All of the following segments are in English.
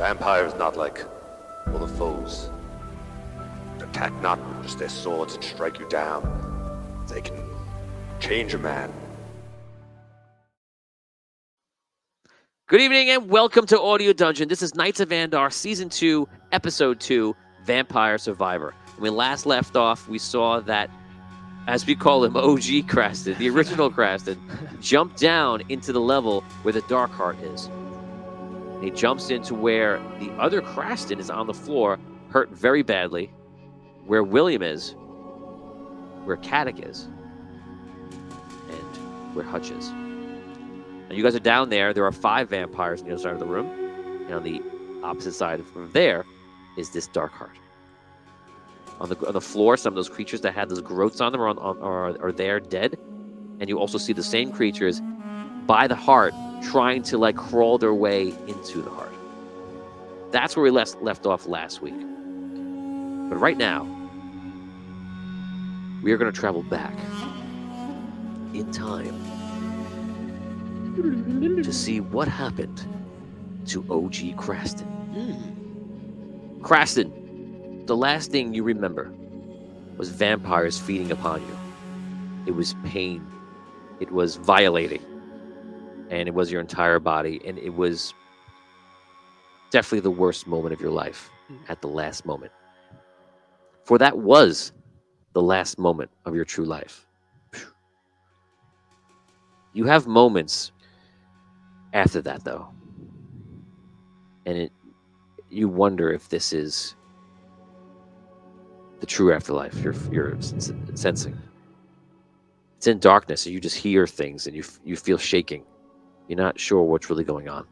Vampires not like other foes. They attack not with just their swords and strike you down. They can change a man. Good evening and welcome to Audio Dungeon. This is Knights of Andar, Season 2, Episode 2, Vampire Survivor. When we last left off, we saw that, as we call him, OG Craston, the original Craston, jumped down into the level where the Dark Heart is. He jumps into where the other Craston is on the floor, hurt very badly, where William is, where Caddick is, and where Hutch is. Now, you guys are down there. There are 5 vampires on the other side of the room. And on the opposite side of there is this Dark Heart. On the floor, some of those creatures that had those growths on them are there dead. And you also see the same creatures by the heart trying to like crawl their way into the heart. That's where we left off last week. But right now, we are going to travel back in time to see what happened to OG Craston. Craston, the last thing you remember was vampires feeding upon you. It was pain. It was violating. And it was your entire body. And it was definitely the worst moment of your life at the last moment. For that was the last moment of your true life. You have moments after that, though. And you wonder if this is the true afterlife you're sensing. It's in darkness, and you just hear things, and you feel shaking. You're not sure what's really going on.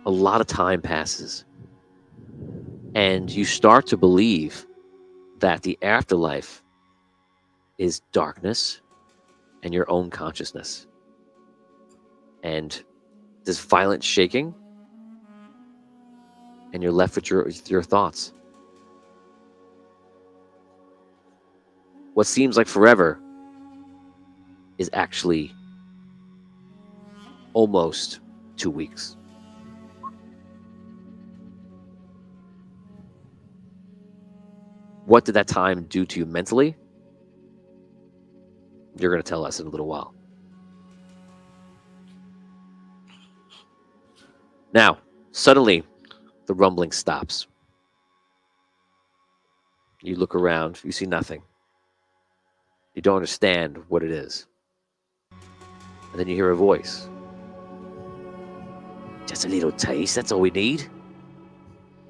A lot of time passes, and you start to believe that the afterlife is darkness and your own consciousness. And this violent shaking, and you're left with your thoughts. What seems like forever is actually almost 2 weeks. What did that time do to you mentally? You're going to tell us in a little while. Now, suddenly, the rumbling stops. You look around, you see nothing. You don't understand what it is. And then you hear a voice. Just a little taste, that's all we need.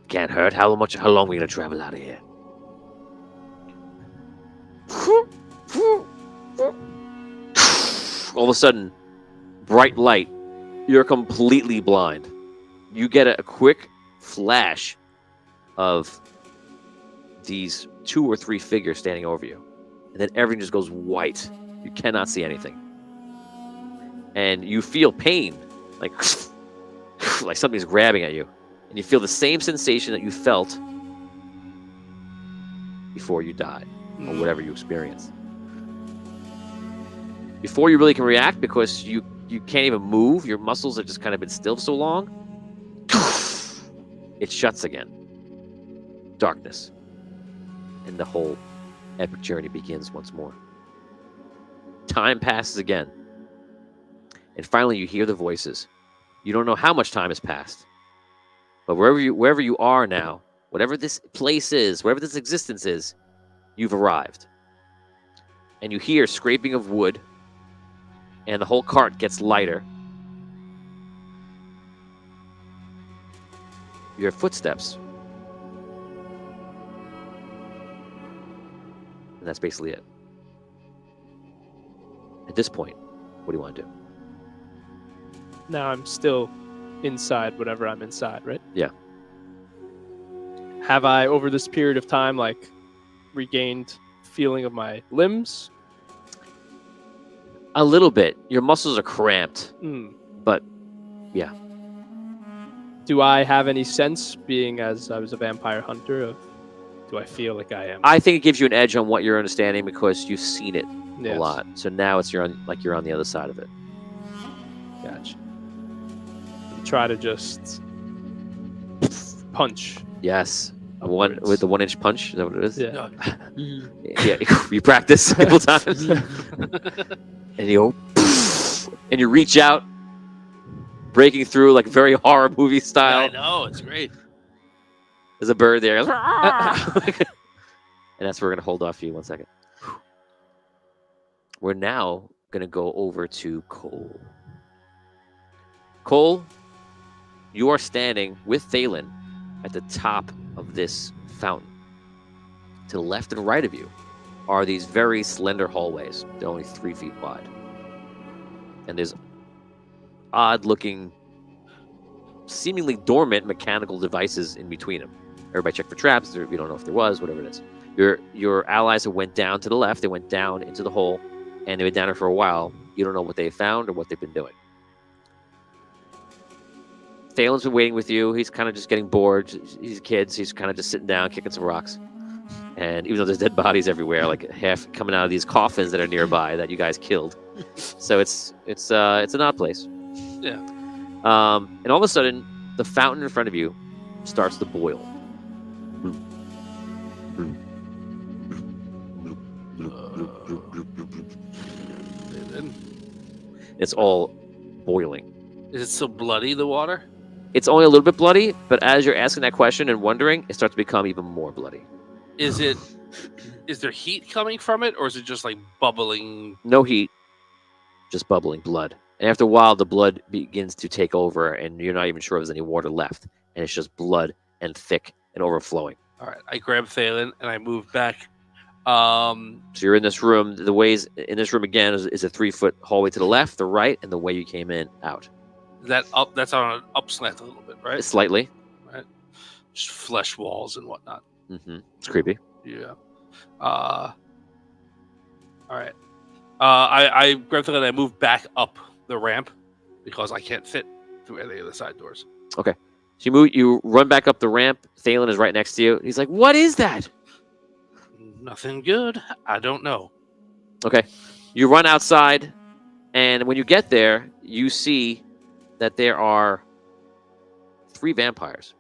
Can't hurt. How long are we going to travel out of here? All of a sudden, bright light. You're completely blind. You get a quick flash of these 2 or 3 figures standing over you. And then everything just goes white. You cannot see anything. And you feel pain. Like something's grabbing at you. And you feel the same sensation that you felt before you died. Or whatever you experienced. Before you really can react, because you can't even move. Your muscles have just kind of been still so long. It shuts again. Darkness. And the whole epic journey begins once more. Time passes again. And finally you hear the voices. You don't know how much time has passed. But wherever you are now, whatever this place is, wherever this existence is, you've arrived. And you hear scraping of wood. And the whole cart gets lighter. You hear footsteps. And that's basically it. At this point, what do you want to do? Now I'm still inside whatever I'm inside, right? Yeah. Have I, over this period of time, like, regained feeling of my limbs? A little bit. Your muscles are cramped. But, yeah. Do I have any sense, being as I was a vampire hunter, of do I feel like I am? I think it gives you an edge on what you're understanding because you've seen it Yes. a lot. So now you're on the other side of it. Gotcha. try to just punch. Yes. Upwards. With the 1-inch punch. Is that what it is? Yeah. Yeah. You practice a couple times, and you go, and you reach out, breaking through like very horror movie style. I know, it's great. There's a bird there. And that's where we're gonna hold off for you 1 second. We're now gonna go over to Cole. Cole, you are standing with Thalen at the top of this fountain. To the left and right of you are these very slender hallways. They're only 3 feet wide. And there's odd-looking, seemingly dormant mechanical devices in between them. Everybody check for traps. We don't know if there was, whatever it is. Your allies have went down to the left. They went down into the hole, and they've been down there for a while. You don't know what they found or what they've been doing. Thalen's been waiting with you. He's kind of just getting bored. He's kids. He's kind of just sitting down, kicking some rocks. And even though there's dead bodies everywhere, like half coming out of these coffins that are nearby that you guys killed, so it's an odd place. Yeah. And all of a sudden, the fountain in front of you starts to boil. It's all boiling. Is it still bloody, the water? It's only a little bit bloody, but as you're asking that question and wondering, it starts to become even more bloody. Is there heat coming from it, or is it just like bubbling? No heat, just bubbling blood. And after a while, the blood begins to take over, and you're not even sure if there's any water left. And it's just blood and thick and overflowing. All right, I grab Thalen and I move back. So you're in this room. The ways in this room again is a 3-foot hallway to the left, the right, and the way you came in out. That's on an upslant a little bit, right? Slightly. Right. Just flesh walls and whatnot. Mm-hmm. It's creepy. Yeah. All right. I grab Thalen and I move back up the ramp because I can't fit through any of the side doors. Okay. So you run back up the ramp. Thalen is right next to you. He's like, "What is that?" Nothing good. I don't know. Okay. You run outside, and when you get there, you see that there are 3 vampires.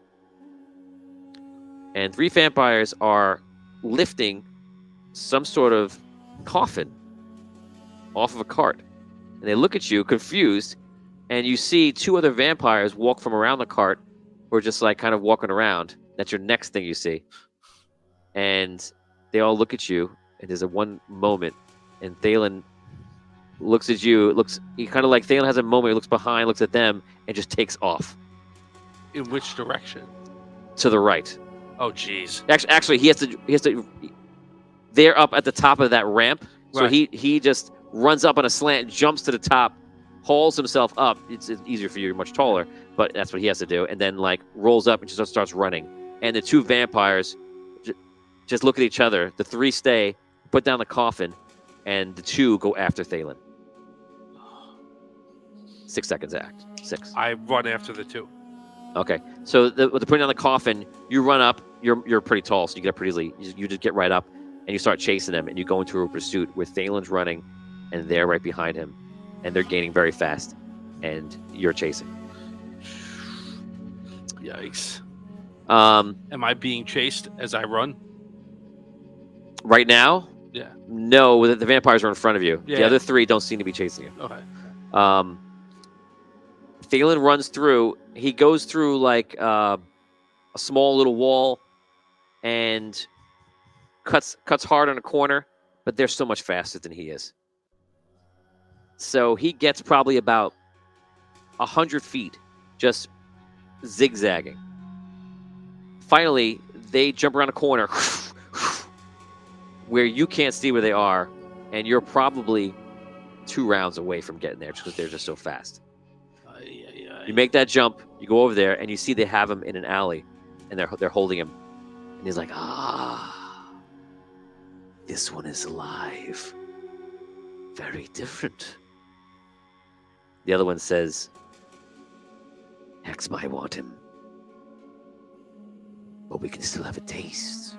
And 3 vampires are lifting some sort of coffin off of a cart. And they look at you confused, and you see 2 other vampires walk from around the cart, who are just like kind of walking around. That's your next thing you see. And they all look at you, and there's a one moment, and Thalen looks at you. He kind of like Thalen has a moment. He looks behind, looks at them, and just takes off In which direction? to the right. Oh, jeez. Actually, he has to. They're up at the top of that ramp, so Right. he just runs up on a slant, jumps to the top, hauls himself up. It's easier for you. You're much taller, but that's what he has to do. And then like rolls up and just starts running. And the 2 vampires just look at each other. The 3 stay, put down the coffin, and the 2 go after Thalen. 6 seconds act. 6. I run after the 2. Okay. So with the putting down the coffin, you run up. You're pretty tall, so you get up pretty easily. You just get right up, and you start chasing them, and you go into a pursuit where Thalen's running, and they're right behind him, and they're gaining very fast, and you're chasing. Yikes. Am I being chased as I run? Right now? Yeah. No, the vampires are in front of you. Yeah. The other 3 don't seem to be chasing you. Okay. Thalen runs through. He goes through like a small little wall and cuts hard on a corner, but they're so much faster than he is. So he gets probably about 100 feet just zigzagging. Finally, they jump around a corner where you can't see where they are, and you're probably 2 rounds away from getting there just because they're just so fast. You make that jump, you go over there, and you see they have him in an alley, and they're holding him. And he's like, this one is alive. Very different. The other one says, Hex might want him, but we can still have a taste.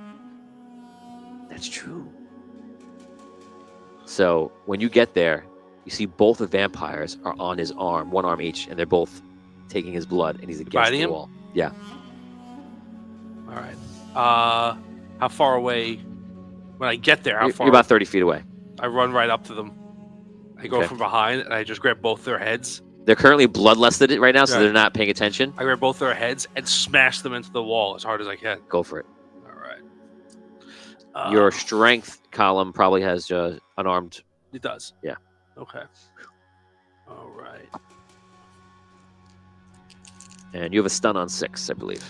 That's true. So when you get there, you see both the vampires are on his arm, 1 arm each, and they're both taking his blood, and he's against biting the him? wall. Yeah. All right. How far away? When I get there, how You're far? about 30 feet away. I run right up to them. I go Okay. from behind and I just grab both their heads. They're currently bloodlusted right now, so Right. they're not paying attention. I grab both their heads and smash them into the wall as hard as I can. Go for it. All right. Your strength column probably has unarmed. It does. Yeah. Okay. All right. And you have a stun on 6, I believe.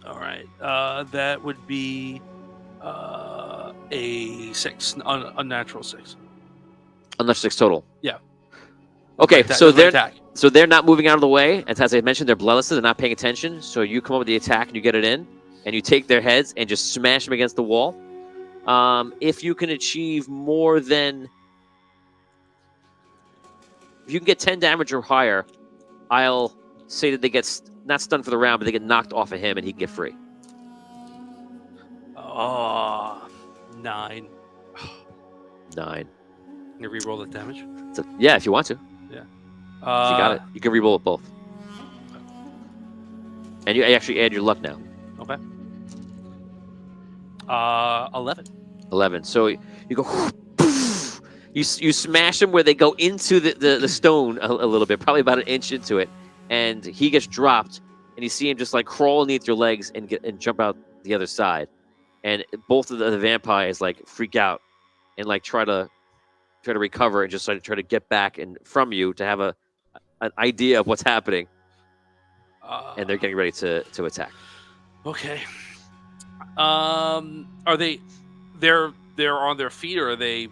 All right. That would be a 6, unnatural 6. Unless 6 total. Yeah. Okay, That's so my they're attack. not moving out of the way. And as I mentioned, they're bloodless. They're not paying attention. So you come up with the attack and you get it in, and you take their heads and just smash them against the wall. If you can achieve more than, if you can get 10 damage or higher, I'll say that they get not stunned for the round, but they get knocked off of him, and he can get free. 9. 9. Can you reroll the damage? So, yeah, if you want to. Yeah. You got it. You can reroll it both. And you actually add your luck now. Okay. 11. 11. So you go, you smash them where they go into the stone a little bit, probably about an inch into it, and he gets dropped, and you see him just like crawl underneath your legs and jump out the other side, and both of the vampires like freak out and like try to recover and just try to get back and from you to have an idea of what's happening, and they're getting ready to attack. Okay. Are they? They're on their feet, or are they?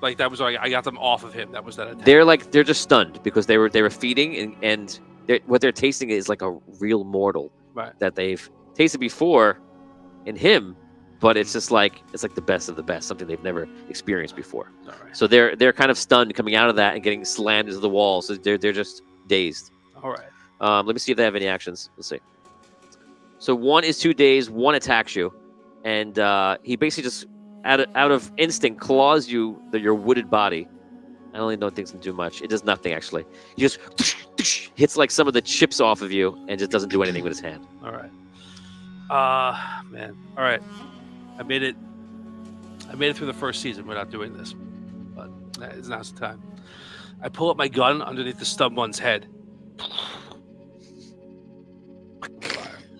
Like that was like I got them off of him. That was that attack. They're just stunned because they were feeding and what they're tasting is like a real mortal that they've tasted before in him, but it's just like the best of the best, something they've never experienced before. All right. So they're kind of stunned coming out of that and getting slammed into the wall. So they're just dazed. All right. Let me see if they have any actions. Let's see. So 1 is 2 dazed, 1 attacks you, and he basically just out of instinct claws your wooded body. I don't even know things can do much. It does nothing actually. He just hits like some of the chips off of you and just doesn't do anything with his hand. All right. Man. All right. I made it through the first season without doing this, but now's the time. I pull up my gun underneath the stub one's head.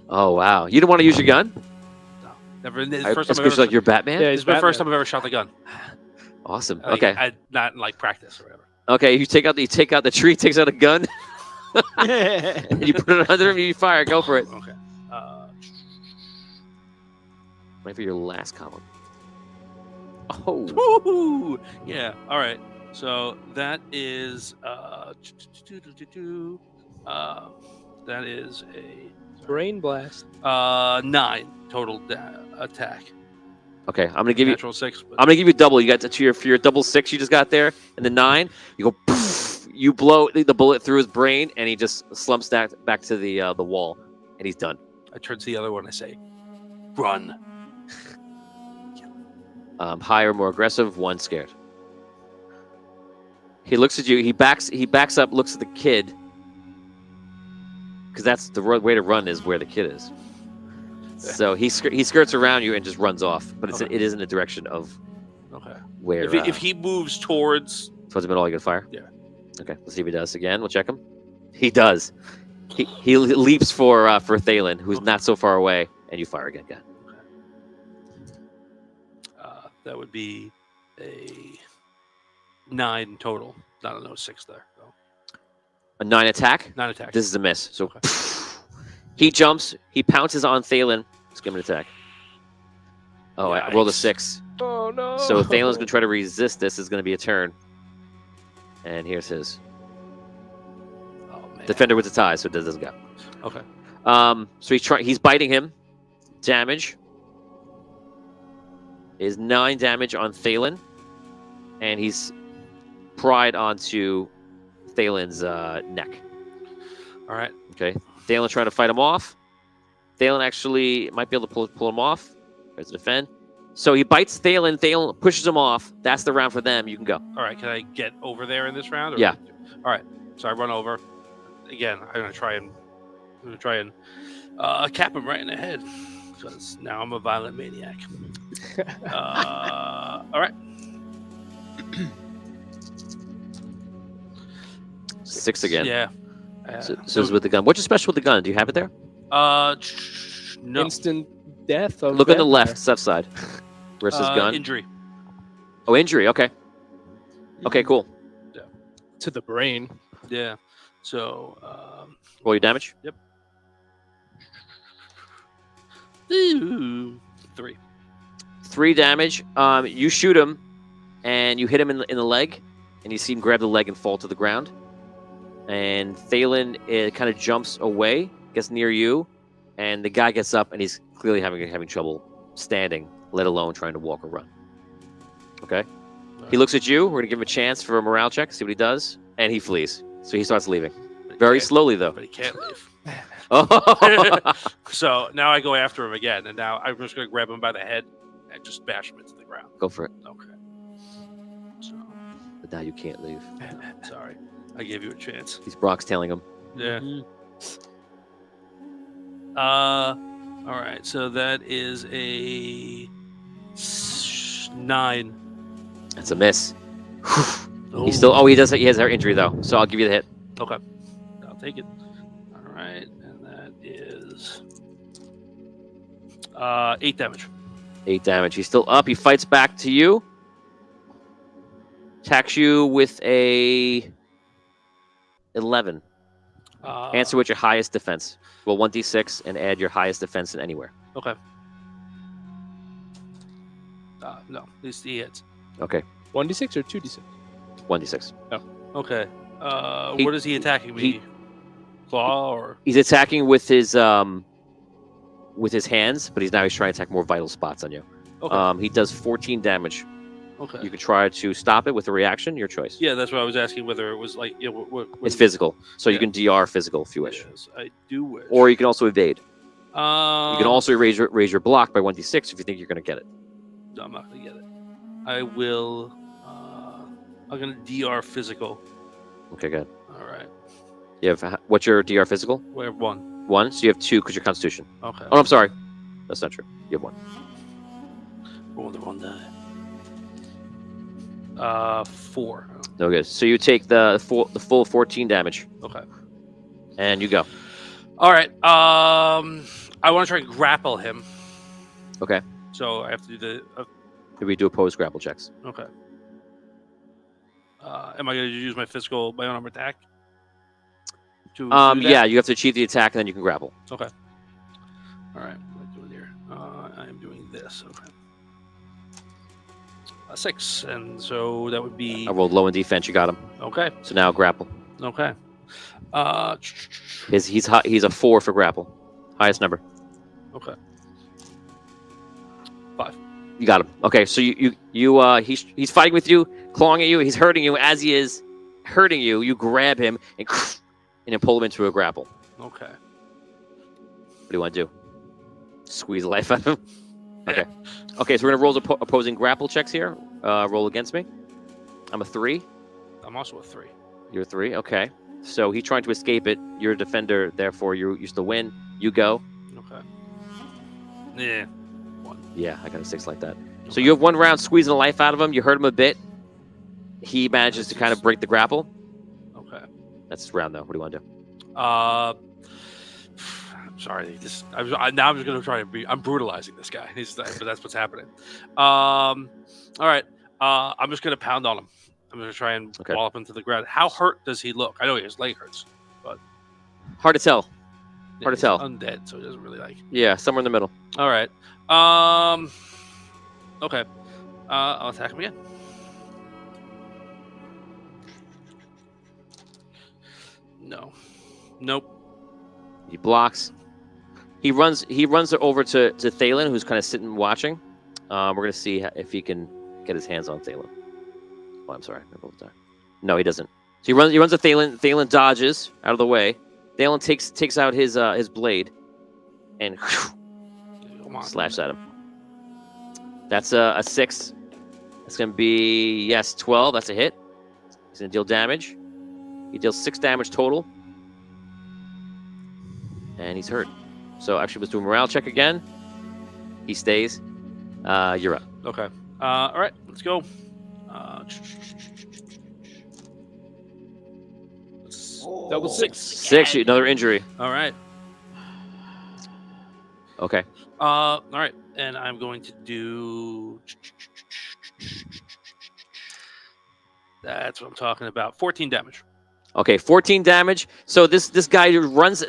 Oh wow! You don't want to use your gun? No, never. This is the first time I've Especially ever, like you're Batman. Yeah, this is my first time I've ever shot the gun. Awesome. Like, Okay. Not in like practice or whatever. Okay. You take out the tree, takes out a gun, and you put it under him. You fire. Go for it. Okay. Wait for your last column. Oh. Woo-hoo! Yeah. All right. So that is that is a Brain blast. 9 total attack. Okay. I'm gonna give you. Natural 6. But I'm gonna give you double. You got for your double 6 you just got there, and the 9. You go. Poof, you blow the bullet through his brain, and he just slumps back to the wall, and he's done. I turn to the other one. I say, "Run." Higher, more aggressive. 1 scared. He looks at you. He backs up. Looks at the kid, because that's the way to run is where the kid is. So he skirts around you and just runs off. But it is in the direction of where. If he moves towards the middle, you can fire. Yeah. Okay. Let's see if he does again. We'll check him. He does. He leaps for Thalen, who's not so far away, and you fire again. That would be a 9 total. Not a 6 there. So. A 9 attack? 9 attack. This is a miss. So he jumps. He pounces on Thalen. Let's give him an attack. Oh, I rolled a 6. Oh, no. So Thalen's going to try to resist this. It's going to be a turn. And here's his. Oh, man. Defender with the tie, so it doesn't go. Okay. So he's biting him. Damage is 9 damage on Thalen, and he's pried onto Thalen's neck. All right. Okay. Thalen trying to fight him off. Thalen actually might be able to pull him off. Tries to defend. So he bites Thalen. Thalen pushes him off. That's the round for them. You can go. All right. Can I get over there in this round? Or Yeah. All right. So I run over. again, I'm gonna try and cap him right in the head because now I'm a violent maniac. All right. 6 again. Yeah. So it's with the gun. What's your special with the gun? Do you have it there? No. Instant death of Look on the vampire. left side versus gun. Injury. Oh, injury. Okay. Okay, cool. To the brain. Yeah. So. Roll your damage. Yep. Ooh, 3. 3 damage. You shoot him, and you hit him in the leg, and you see him grab the leg and fall to the ground. And Thalen kind of jumps away, gets near you, and the guy gets up, and he's clearly having trouble standing, let alone trying to walk or run. Okay. He looks at you. We're gonna give him a chance for a morale check, see what he does, and he flees. So he starts leaving, very slowly though. But he can't leave. Oh. So now I go after him again, and now I'm just going to grab him by the head and just bash him into the ground. Go for it. Okay. So, But now you can't leave. sorry. I gave you a chance. He's Brock's tailing him. Yeah. All right. So that is a 9. That's a miss. Oh. He still. Oh, he does. He has our injury though. So I'll give you the hit. Okay. I'll take it. All right. And that is 8 damage. 8 damage. He's still up. He fights back to you. Attacks you with a 11. Answer with your highest defense. Roll 1d6 and add your highest defense in anywhere. Okay. No, he hits. Okay. 1d6 or 2d6? 1d6. Okay. He- What is he attacking me? Claw or? He's attacking with his hands, but he's trying to attack more vital spots on you. Okay. He does 14 damage. Okay. You could try to stop it with a reaction. Your choice. Yeah, that's what I was asking. Whether it was like, what It's physical, so you Yeah. can DR physical if you wish, Yes, I do wish. or you can also evade. You you can also raise your block by 1d6 if you think you're going to get it. No, I'm not gonna get it. I will. I'm gonna DR physical. Okay, good. All right. You have what's your DR physical? We have 1. 1. So you have 2 because your Constitution. Okay. Oh, I'm sorry. That's not true. You have 1. Roll the 1 die. 4. No good. So you take the full 14 damage, Okay. and you go. All right. I want to try and grapple him. Okay. So I have to do the. Maybe we do opposed grapple checks. Okay. Am I going to use my own arm attack? To do that? Yeah, you have to achieve the attack, and then you can grapple. Okay. All right. What am I doing here? I am doing this. Okay. 6, and so that would be I rolled low in defense. You got him. okay. So now grapple. Okay. He's a 4 for grapple. Highest number. Okay. 5. You got him. Okay, so he's fighting with you, clawing at you. He's hurting you. As he is hurting you, you grab him and then pull him into a grapple. Okay. What do you want to do? Squeeze the life out of him. Okay. Okay, so we're gonna roll the opposing grapple checks here. Roll against me. I'm a 3. I'm also a 3. You're a 3. Okay. So he's trying to escape it. You're a defender, therefore you still win. You go. Okay. Yeah. 1. Yeah, I got a 6 like that. So Okay. you have 1 round squeezing the life out of him. You hurt him a bit. He manages to kind of break the grapple. Okay. That's round though. What do you want to do? I'm sorry. Now I'm just gonna try to be. I'm brutalizing this guy. But that's what's happening. All right. I'm just gonna pound on him. I'm gonna try and wallop him to the ground. How hurt does he look? I know his leg hurts, but Hard to tell. yeah, Hard to he's tell. Undead, so he doesn't really like. Yeah, somewhere in the middle. All right. Okay. I'll attack him again. No. Nope. He blocks. He runs over to Thalen, who's kind of sitting watching. We're gonna see if he can get his hands on Thalen. Oh, I'm sorry. No, he doesn't. So he runs to Thalen. Thalen dodges out of the way. Thalen takes out his blade and slashes at him. That's a 6. That's gonna be 12. That's a hit. He's gonna deal damage. He deals 6 damage total. and he's hurt. So actually, let's do a morale check again. He stays. You're up. Okay. All right. Let's go. Double six. 6. Another injury. All right. Okay. All right. And I'm going to do. That's what I'm talking about. 14 damage. Okay, 14 damage. So this guy runs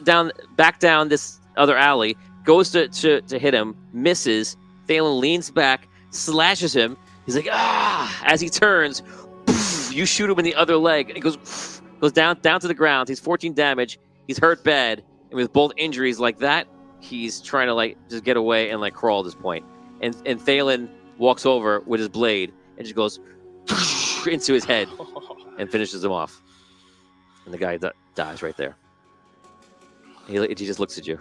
back down this other alley, goes to hit him, misses. Thalen leans back, slashes him. He's like, ah! As he turns, poof, you shoot him in the other leg, and he goes down to the ground. He's 14 damage. He's hurt bad, and with both injuries like that, he's trying to like just get away and like crawl at this point. And Thalen walks over with his blade and just goes into his head and finishes him off. And the guy dies right there. He just looks at you.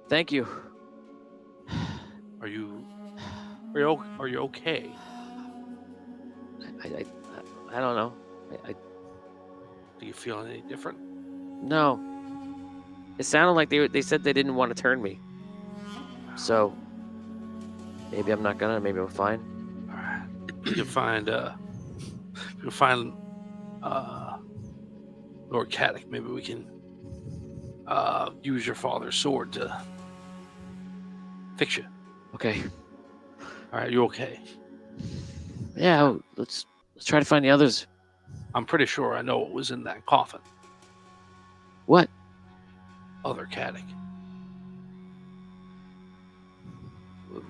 Thank you. Are you okay? I don't know. Do you feel any different? No. It sounded like they said they didn't want to turn me. So maybe I'm not gonna. Maybe I'm fine. All right. You can find Lord Caddick. Maybe we can use your father's sword to fix you. Okay. All right, you okay? Yeah. Let's try to find the others. I'm pretty sure I know what was in that coffin. What? Other Caddick.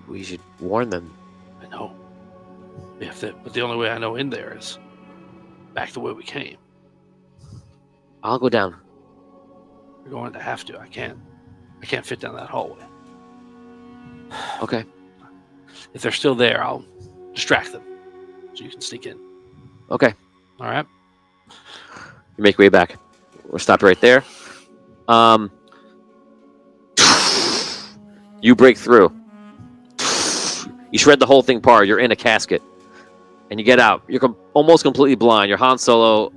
We should warn them. I know. But the only way I know in there is back the way we came. I'll go down. We're going to have to. I can't fit down that hallway. Okay. If they're still there, I'll distract them so you can sneak in. Okay. All right. You make your way back. We'll stop right there. You break through. You shred the whole thing apart. You're in a casket. And you get out. You're almost completely blind. You're Han Solo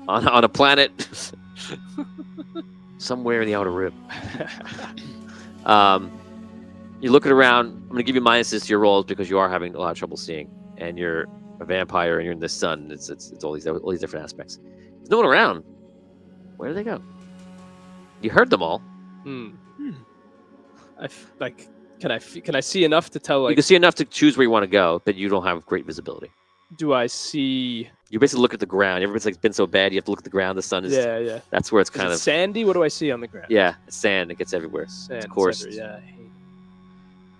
on a planet somewhere in the Outer Rim. You're looking around. I'm going to give you minuses to your rolls because you are having a lot of trouble seeing. And you're a vampire and you're in the sun. It's all these different aspects. There's no one around. Where did they go? You heard them all. Can I see enough to tell? Like, you can see enough to choose where you want to go, but you don't have great visibility. Do I see? You basically look at the ground. Everybody's like been so bad, you have to look at the ground. The sun is. Yeah. That's where it's Is kind it of sandy. What do I see on the ground? Yeah, it's sand. It gets everywhere. Sand, it's coarse. Yeah. I hate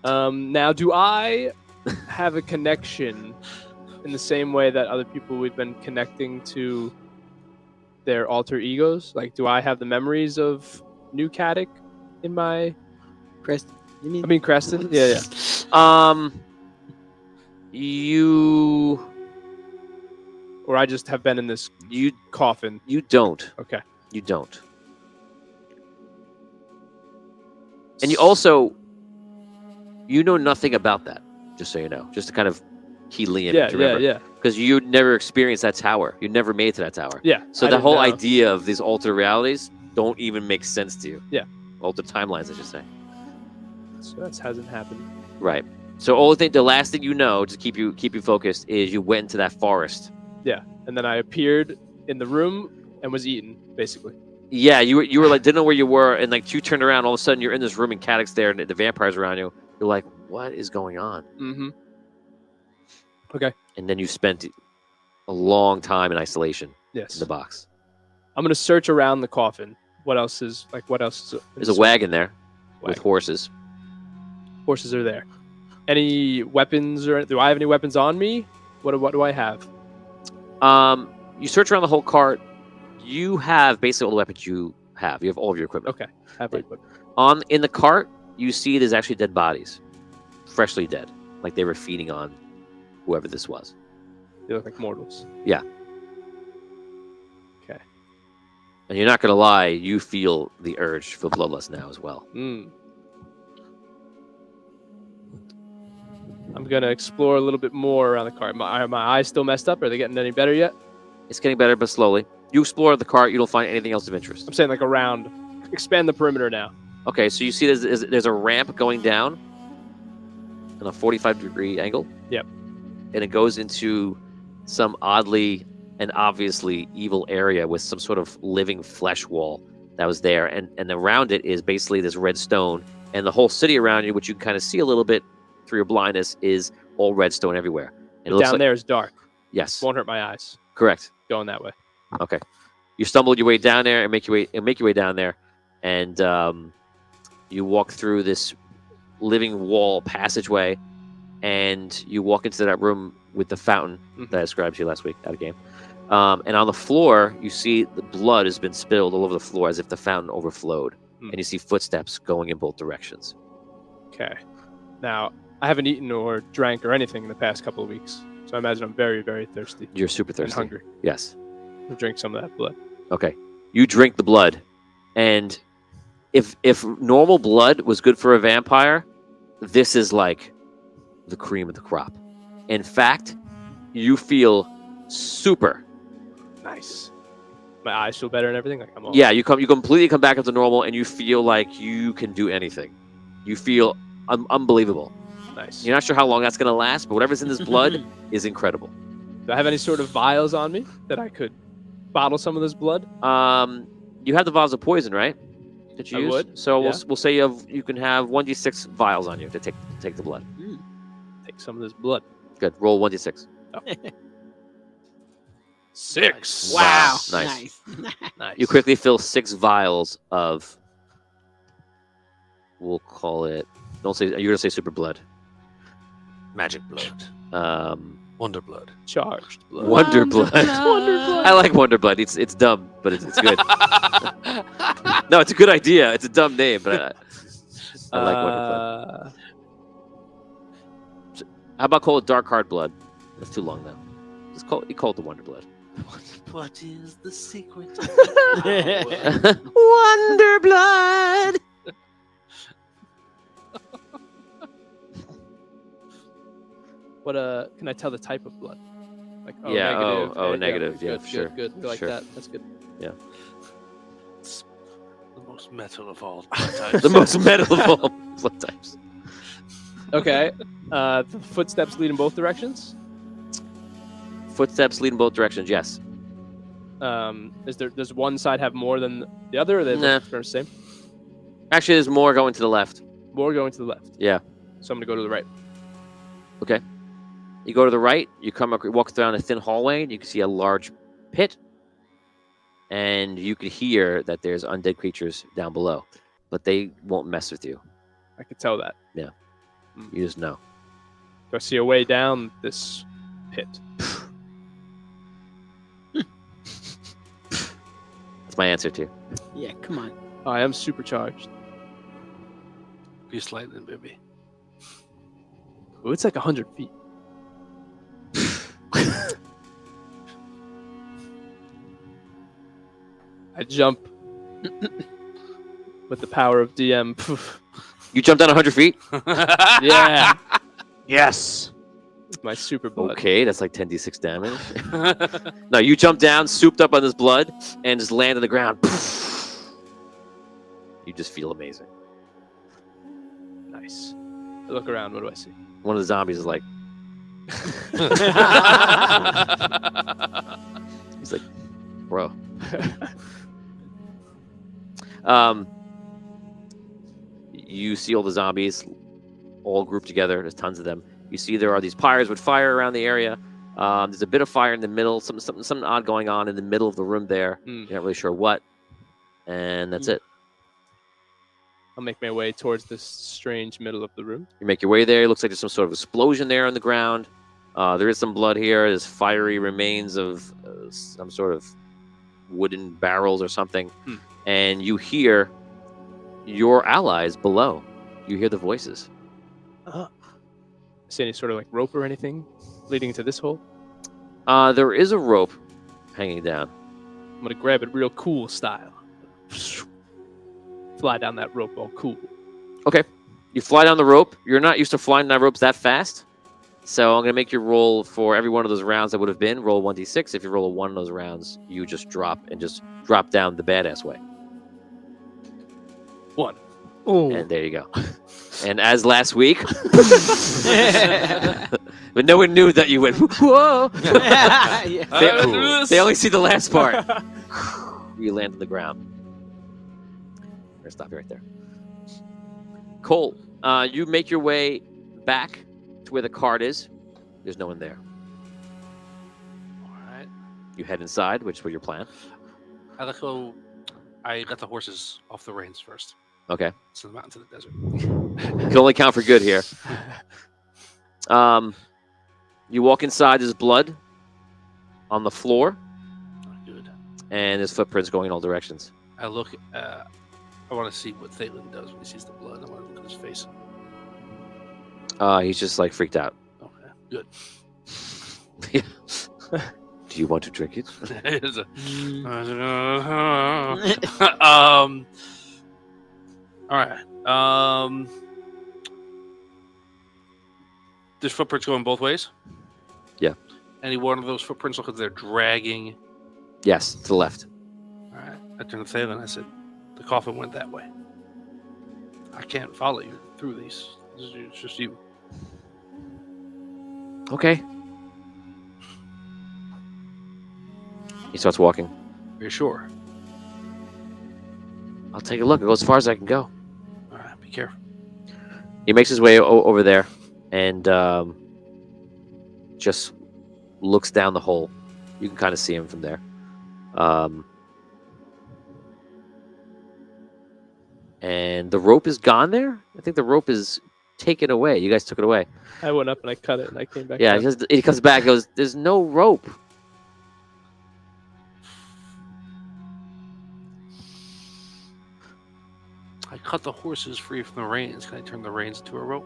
it. Now, do I have a connection in the same way that other people we've been connecting to their alter egos? Like, do I have the memories of New Caddick in my? Creston. I mean Creston. Yeah. You. Or I just have been in this coffin. You don't. Okay. You don't. And you also, you know nothing about that, just so you know. Just to kind of key Liam to remember. Yeah. Because you never experienced that tower. You never made it to that tower. Yeah. So the whole idea of these alternate realities don't even make sense to you. Yeah. Alternate timelines, I should say. So that hasn't happened. Right. So the last thing you know, to keep you focused, is you went into that forest. Yeah. And then I appeared in the room and was eaten, basically. Yeah, you were like didn't know where you were, and like you turned around, all of a sudden you're in this room and Caddick's there, and the vampires around you. You're like, what is going on? Mm-hmm. Okay. And then you spent a long time in isolation. Yes. In the box. I'm gonna search around the coffin. What else is? There's a wagon there with horses. Horses are there. Any weapons or do I have any weapons on me? What do I have? You search around the whole cart. You have basically all the weapons you have. You have all of your equipment. Okay. I have my equipment. In the cart, you see there's actually dead bodies, freshly dead, like they were feeding on whoever this was. They look like mortals. Yeah. Okay. And you're not gonna lie, you feel the urge for bloodlust now as well. I'm gonna explore a little bit more around the cart. Are my eyes still messed up? Are they getting any better yet? It's getting better, but slowly. You explore the cart, you don't find anything else of interest. I'm saying like around expand the perimeter now. Okay, so you see there's a ramp going down on a 45-degree angle. Yep. And it goes into some oddly and obviously evil area with some sort of living flesh wall that was there. And around it is basically this red stone. And the whole city around you, which you can kind of see a little bit through your blindness, is all redstone everywhere. And it looks Down like, there is dark. yes, Won't hurt my eyes. correct. Going that way. Okay, you stumbled your way down there and make your way down there, and you walk through this living wall passageway, and you walk into that room with the fountain that I described to you last week out of game. And on the floor, you see the blood has been spilled all over the floor as if the fountain overflowed, and you see footsteps going in both directions. Okay. Now, I haven't eaten or drank or anything in the past couple of weeks, so I imagine I'm very, very thirsty. You're super thirsty. And hungry. Yes. I'll drink some of that blood. Okay. You drink the blood, and if normal blood was good for a vampire, this is like the cream of the crop. In fact, you feel super. Nice. My eyes feel better and everything. Like I'm all... Yeah, you completely come back up to normal, and you feel like you can do anything. You feel unbelievable. Nice. You're not sure how long that's going to last, but whatever's in this blood is incredible. Do I have any sort of vials on me that I could bottle some of this blood? You have the vials of poison, right? That you I use? would, So yeah. we'll say you can have 1d6 vials on you to take the blood. Take some of this blood. Good. Roll 1d6. 6. Wow. Nice. Nice. Nice. You quickly fill 6 vials of. We'll call it. Don't say. You're gonna say super blood. Magic blood. Wonder blood. Charged blood. Wonder blood. I like Wonder Blood. It's dumb, but it's good. No, it's a good idea. It's a dumb name, but I like Wonder Blood. How about call it Dark Hard Blood? That's too long now. Just call it the Wonder Blood. What is the secret? Wonder Blood. What can I tell the type of blood? Like Yeah, negative. negative. Yeah, good, sure. Good. I like Sure. that. That's good. It's the most metal of all blood types. The most metal of all blood types. Okay. The footsteps lead in both directions. Footsteps lead in both directions. Yes. Does one side have more than the other, or are they Nah. both the same? Actually, there's more going to the left. More going to the left. Yeah. So I'm gonna go to the right. Okay. You go to the right. You walk down a thin hallway, and you can see a large pit. And you can hear that there's undead creatures down below, but they won't mess with you. I could tell that. You just know. Do I see a way down this pit? That's my answer too. Yeah, come on. Oh, I am supercharged. Grease lightning, baby. Oh, it's like 100 feet. I jump with the power of DM. You jumped down 100 feet. Yeah, Yes. with my super blood. Okay, that's like 10d6 damage. No, you jump down, souped up on this blood, and just land on the ground. You just feel amazing. Nice. I look around. What do I see? One of the zombies is like, he's like, bro. You see all the zombies all grouped together. There's tons of them. You see there are these pyres with fire around the area. There's a bit of fire in the middle. Something odd going on in the middle of the room there. You're not really sure what. And that's it. I'll make my way towards this strange middle of the room. You make your way there. It looks like there's some sort of explosion there on the ground. There is some blood here. There's fiery remains of some sort of wooden barrels or something. And you hear your allies below. You hear the voices. See any sort of like rope or anything leading to this hole? There is a rope hanging down. I'm gonna grab it real cool style. Fly down that rope all cool. Okay. You fly down the rope. You're not used to flying down ropes that fast. So I'm going to make you roll for every one of those rounds that would have been. Roll 1d6. If you roll a 1 of those rounds, you just drop down the badass way. 1. Ooh. And there you go. And as last week, but no one knew that you went, whoa. Yeah. They only see the last part. You land on the ground. We're gonna stop you right there. Cole, you make your way back to where the cart is. There's no one there. All right. You head inside, which was your plan. I let the horses off the reins first. Okay. Send them out into the desert. You can only count for good here. You walk inside. There's blood on the floor, Not good. and there's footprints going in all directions. I look. I want to see what Thalen does when he sees the blood. I want to look at his face. He's just like freaked out. Okay, good. Do you want to drink it? It's a- all right. There's footprints going both ways. Yeah. Any one of those footprints look like they're dragging. Yes, to the left. All right. I turned to Thalen. I said, "The coffin went that way. I can't follow you through these. It's just you." Okay. He starts walking. Are you sure? I'll take a look. I'll go as far as I can go. All right. Be careful. He makes his way over there and just looks down the hole. You can kind of see him from there. And the rope is gone there? I think the rope is taken away. You guys took it away. I went up and I cut it and I came back. Yeah, down. he comes back and goes, there's no rope. I cut the horses free from the reins. Can I turn the reins into a rope?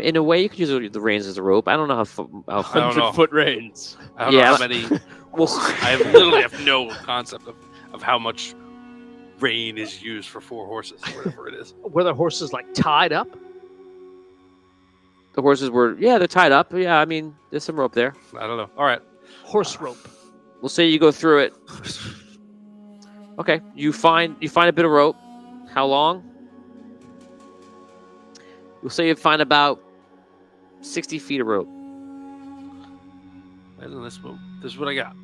In a way, you could use the reins as a rope. I don't know how I don't know. 100-foot reins. I don't know Yeah. how many. Well, I literally have no concept of how much rein is used for 4 horses, or whatever it is. Were the horses like tied up? the horses were, they're tied up. Yeah, I mean, there's some rope there. I don't know. All right. Horse rope. We'll say you go through it. Okay, you find a bit of rope. How long? We'll say you find about 60 feet of rope. And this is what I got.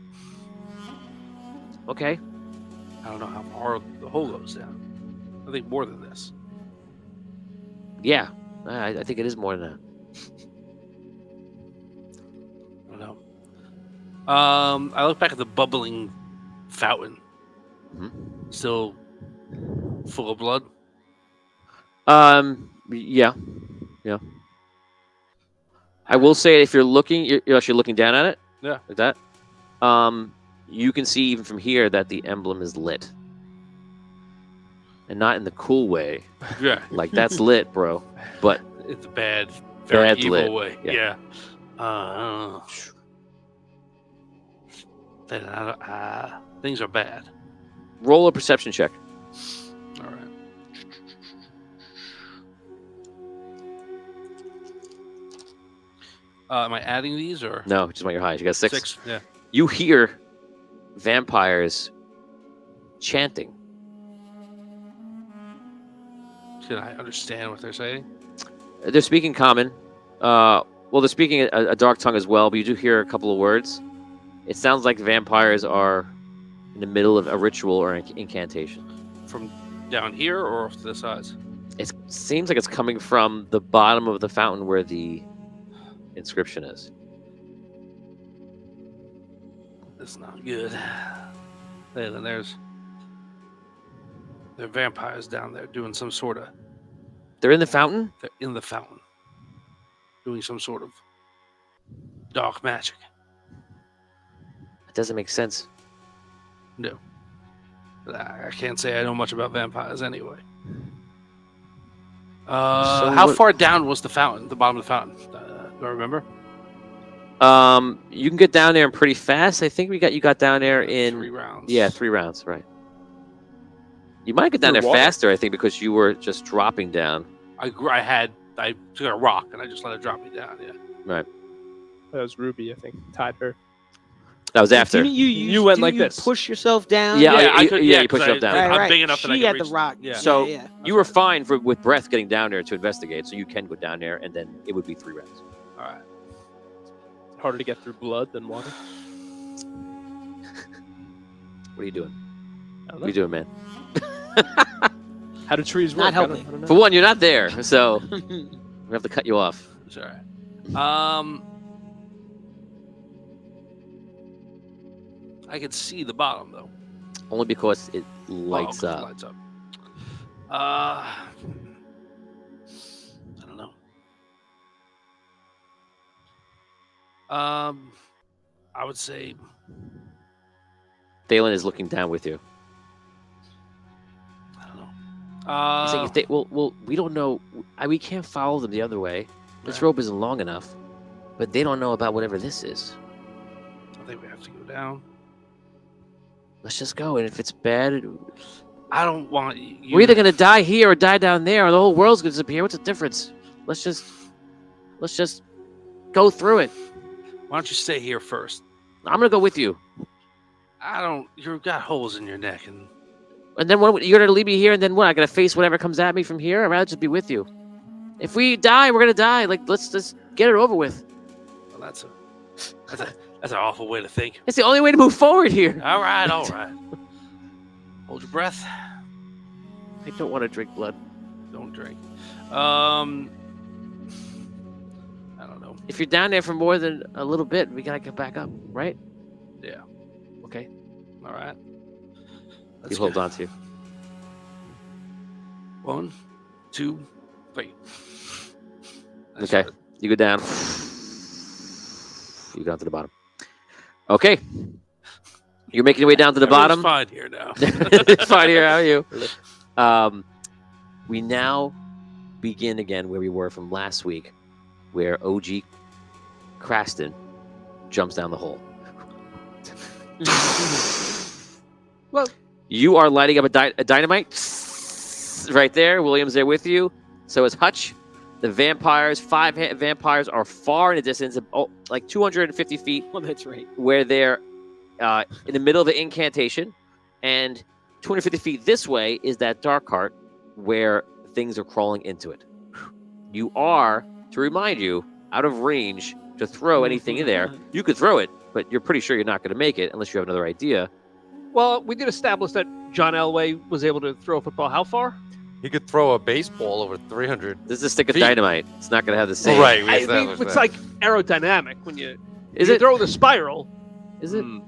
Okay. I don't know how far the hole goes down. I think more than this. Yeah, I think it is more than that. I don't know. I look back at the bubbling fountain. Mhm. Still full of blood. Yeah. I will say if you're looking, you're actually looking down at it. Yeah. Like that. You can see even from here that the emblem is lit. And not in the cool way. Yeah. Like, that's lit, bro. But It's a bad, very Bad evil lit. way. Yeah. Yeah. I don't know. Things are bad. roll a perception check. All right. Am I adding these or No, just want your highest. You got 6. Yeah. You hear vampires chanting. Can I understand what they're saying? They're speaking common. They're speaking a dark tongue as well, but you do hear a couple of words. It sounds like vampires are in the middle of a ritual or an incantation. From down here or off to the sides? It seems like it's coming from the bottom of the fountain where the inscription is. That's not good. Hey, then there are vampires down there doing some sort of. They're in the fountain? They're in the fountain, doing some sort of dark magic. It doesn't make sense. No, but I can't say I know much about vampires anyway. How far down was the fountain? The bottom of the fountain? Do I remember? You can get down there pretty fast. I think you got down there in 3 rounds. Yeah, 3 rounds, right. You might get down Through there water? faster, I think, because you were just dropping down. I took a rock and I just let it drop me down. Yeah. Right. That was Ruby, I think, tied her. That was after. You went like this. Push yourself down. Yeah, Yeah, I could. you Yeah, push yourself down. I'm Right. big enough that I She can had reach. the rock. Yeah. So yeah. you were fine with Breath getting down there to investigate, so you can go down there, and then it would be 3 rounds. All right. Harder to get through blood than water. What are you doing? I don't What are you doing, man? How do trees work? Not I don't- helping. I don't know. For one, you're not there, so we have to cut you off. It's all right. I can see the bottom though. Only because it lights Oh, 'cause it up. lights up. I don't know. I would say Thalen is looking down with you. I don't know. He's like, if they, well, we don't know. We can't follow them the other way. This Right. rope isn't long enough, but they don't know about whatever this is. I think we have to go down. Let's just go, and if it's bad, I don't want you. we're either gonna die here or die down there, or the whole world's gonna disappear. What's the difference? Let's just go through it. Why don't you stay here first? I'm gonna go with you, I don't. You've got holes in your neck, and and then what? You're gonna leave me here, and then what? I gotta face whatever comes at me from here. I'd rather just be with you. If we die, we're gonna die. Like, let's just get it over with. well, that's an awful way to think. It's the only way to move forward here. All right, all right. Hold your breath. I don't want to drink blood. Don't drink. I don't know. If you're down there for more than a little bit, we gotta get back up, right? Yeah. Okay. All right. You hold on to you. 1, 2, 3. Okay. You go down. You go down to the bottom. Okay. You're making your way down to the bottom. Fine here now. It's fine here. How are you? We now begin again where we were from last week, where OG Craston jumps down the hole. Well, You are lighting up a dynamite right there. William's there with you. So is Hutch. The vampires, 5 vampires, are far in the distance, like 250 feet, well, that's right. where they're in the middle of the incantation. And 250 feet this way is that dark heart where things are crawling into it. You are, to remind you, out of range to throw anything in there. You could throw it, but you're pretty sure you're not going to make it unless you have another idea. Well, we did establish that John Elway was able to throw a football. How far? He could throw a baseball over 300. This is a stick of Feet. dynamite. It's not going to have the same. Oh, right. We I mean, established it's that. like aerodynamic when you Is you it? throw the spiral. Is it? Hmm.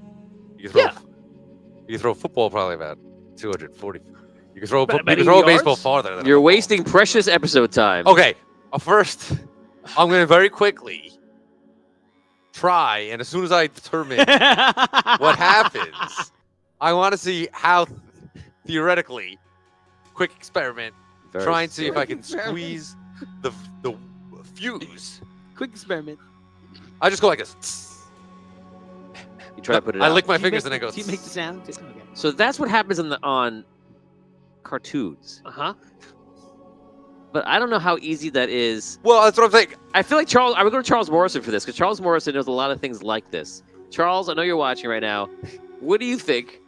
You could throw, Yeah. You could throw a football probably about 240. You could throw About you could 80 throw a baseball yards? farther. Than a You're football. wasting precious episode time. Okay. First, I'm going to very quickly try, and as soon as I determine what happens, I want to see how theoretically, quick experiment, Very try and see if I quick can experiment. squeeze the fuse. Quick experiment. I just go like this. You try to put it I out. lick my Do you fingers make and I go. Do you make the sound? Okay. So that's what happens on cartoons. Uh-huh. But I don't know how easy that is. Well, that's what I'm saying. I feel like I would go to Charles Morrison for this, because Charles Morrison knows a lot of things like this. Charles, I know you're watching right now. What do you think?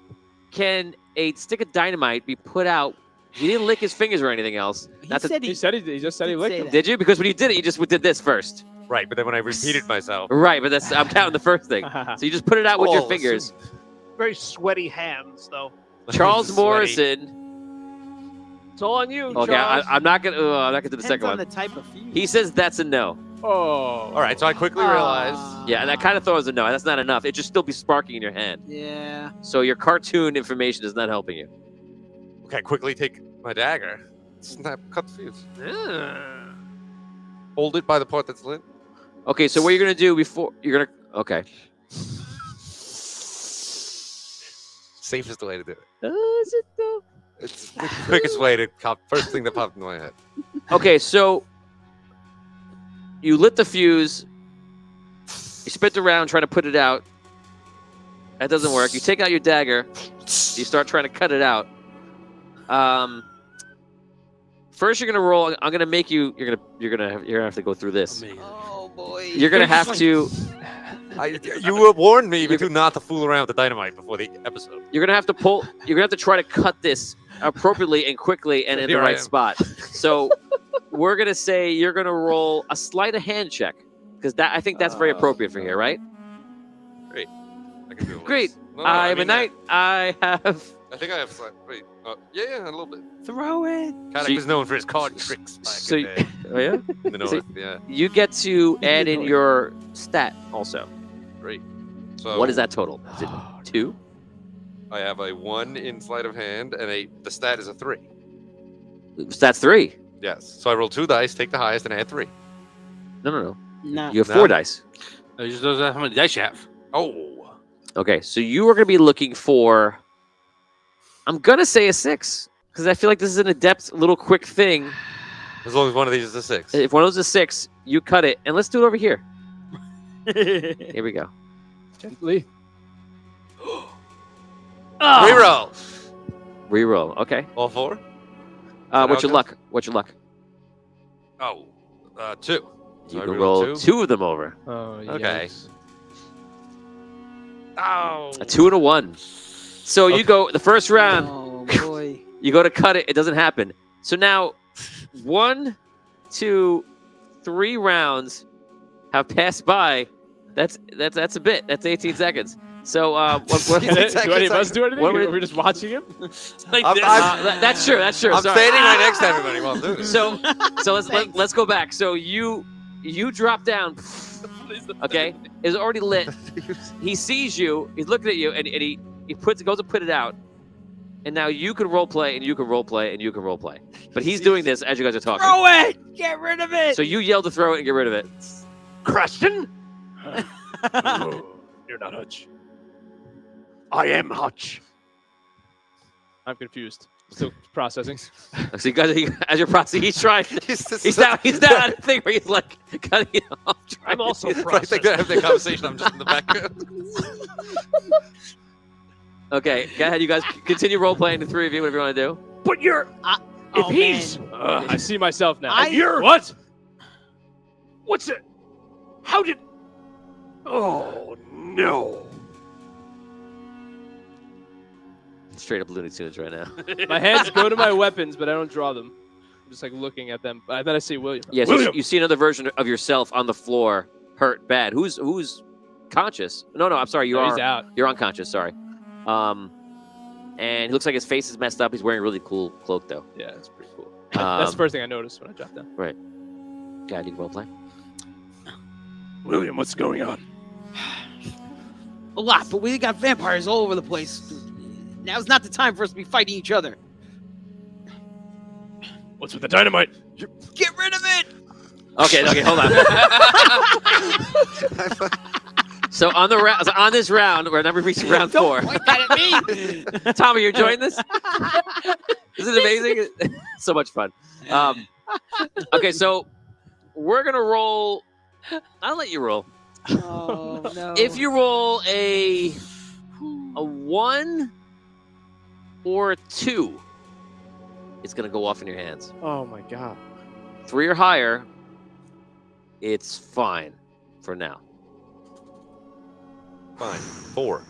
Can a stick of dynamite be put out? He didn't lick his fingers or anything else. He That's a- said He said he just said he did licked say him. that. Did you? Because when you did it, you just did this first. Right, but then when I repeated myself, Right, but I'm counting the first thing. So you just put it out with your all fingers. Very sweaty hands, though. Charles Sweaty. Morrison. It's all on you, Okay, Charles. I'm not gonna. I'm not gonna do the Depends second on one. the type of fuse. He says that's a no. Oh. All right, so I quickly realized. Yeah, and I kind of thought it was a no. That's not enough. It just still be sparking in your hand. Yeah. So your cartoon information is not helping you. Okay, quickly take my dagger, snap, cut the fuse, Ah. hold it by the part that's lit. Okay, so what you're gonna do before you're gonna? Okay. Safest way to do it. Is it though? It's the quickest way to first thing that popped into my head. Okay, so you lit the fuse. You spent around trying to put it out. That doesn't work. You take out your dagger. You start trying to cut it out. First, you're gonna roll. I'm gonna make you. You're gonna have to go through this. Amazing. Oh boy. You're gonna have to. You warned me to not to fool around with the dynamite before the episode. You're gonna have to pull. You're gonna have to try to cut this appropriately and quickly and in the Here I right am. spot. So we're gonna say you're gonna roll a sleight of hand check because I think that's very appropriate for here, right? I can do it. Great. No, I'm a mean, knight. I have. I think I have. Wait. Yeah, a little bit. Throw it. Kadak you- was known for his card tricks back So in the, oh yeah. in the north. Yeah. You get to add in your stat also. Great. So What is that total? Is it 2? I have a 1 in sleight of hand, and the stat is a 3. Stat's 3. Yes. So I roll 2 dice, take the highest, and add 3. No. No. You have No. 4 dice. Just those how many dice you have. Oh. Okay, so you are going to be looking for. I'm going to say a 6 because I feel like this is an adept little quick thing. As long as one of these is a 6. If one of those is a 6, you cut it, and let's do it over here. Here we go. Gently. Reroll. Reroll. Okay. All 4? What's your it luck? What's your luck? Oh. 2. You So I can roll roll 2 of them over. Oh, Okay. yikes. Oh. A 2 and a 1. So you go the first round. Oh boy. You go to cut it. It doesn't happen. So now, 1, 2, 3 rounds have passed by. That's a bit. That's 18 seconds. So what Do any of us do anything? What Or were- are we just watching him? Like I'm- this. I'm- that's true. That's true. I'm Sorry. standing right next to everybody while I'm doing this. So let's go back. So you drop down. Okay, it's already lit. He sees you. He's looking at you, and he goes to put it out. And now you can role play, and you can role play, and you can role play. But he's doing this as you guys are talking. Throw it. Get rid of it. So you yell to throw it and get rid of it. Creston? You're not Hutch. I am Hutch. I'm confused. Still processing. So you guys, as you're processing, he's trying. He's now at a thing where he's like cutting it off. I'm also I think processing. they have that conversation. I'm just in the background. Okay, go ahead. You guys continue role playing, the 3 of you, whatever you want to do. But you're. Oh, if he's. I see myself now. You're. What? What's it? How did. Oh, no. Straight up Looney Tunes right now. My hands go to my weapons, but I don't draw them. I'm just like looking at them. But then I see William. Yes, you see another version of yourself on the floor, hurt bad. Who's conscious? No, I'm sorry. He's out. You're unconscious. Sorry. And he looks like his face is messed up. He's wearing a really cool cloak though. Yeah, that's pretty cool. That's the first thing I noticed when I dropped down. God, you can role play. William, what's going on? A lot, but we got vampires all over the place. Now's not the time for us to be fighting each other. What's with the dynamite? Get rid of it. Okay, hold on. So on this round, we're never reaching round 4. Don't point that at me. Tommy, you're enjoying this? Isn't it amazing? So much fun. Okay, so we're gonna roll. I'll let you roll. Oh no. If you roll a 1 or a 2, it's gonna go off in your hands. Oh my god. 3 or higher, it's fine for now. Fine. 4.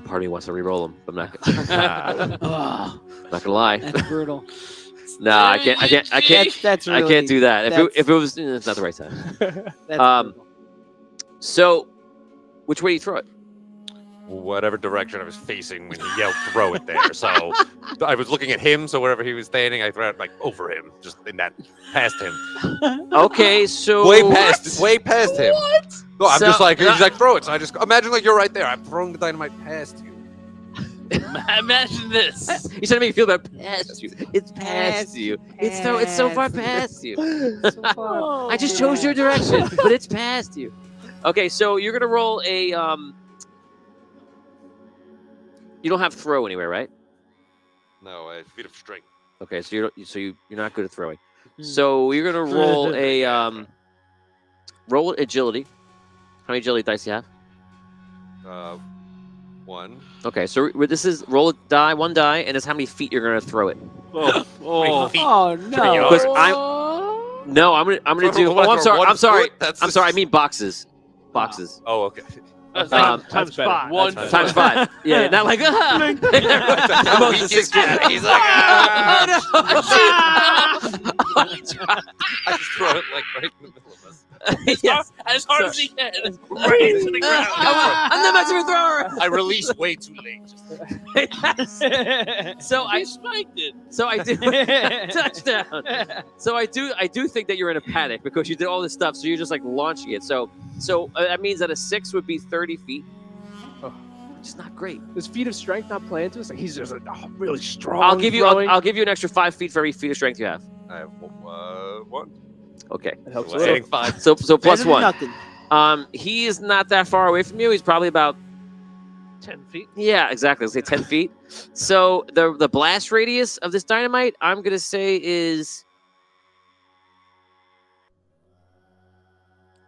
Part of me wants to re-roll them. I'm not. Oh, Not gonna lie. that's brutal. Nah, I can't. That's really, I can't do that. that's- If it was, it's not the right time. That's Um, brutal. So, which way do you throw it? Whatever direction I was facing when he yelled, throw it there. So I was looking at him, so wherever he was standing, I threw it like over him, just in that, past him. Okay, so Way past him. What? No, I'm So- just like, he's like, throw it. So I just, imagine like you're right there. I'm throwing the dynamite past you. Imagine this. He's trying to make you feel that past you. It's past you. It's so far past you. I just chose your direction, but it's past you. Okay, so you're gonna roll a You don't have throw anywhere, right? No, a feat of strength. Okay, so you're not good at throwing. So you're gonna roll a roll agility. How many agility dice do you have? 1. Okay, so this is roll a die, 1 die, and it's how many feet you're gonna throw it. Oh, Oh no. Because No, I'm gonna do. What, Oh, I'm for sorry. one I'm sorry. foot? That's I'm sorry. I just- mean boxes. Boxes. Oh, okay. That's Um, times better. 5. One That's Times 5. Yeah, not like That's how Most weak of his 6 feet. cat. He's like, I just throw it like right in the middle of us. Yes. As hard as he can, right into the ground. I'm the maximum thrower. I release way too late. So I spiked it. So I do touchdown. So I do think that you're in a panic because you did all this stuff. So you're just like launching it. So that means that a 6 would be 30 feet. Oh. Which is not great. Does feat of strength not play into this? Like he's just really strong. I'll give you throwing. I'll give you an extra 5 feet for every feet of strength you have. I have one. Okay. That helps a So little. adding 5. So plus Better than 1. Nothing. He is not that far away from you. He's probably about 10 feet. yeah, exactly. Let's say 10 feet. So the blast radius of this dynamite, I'm gonna say is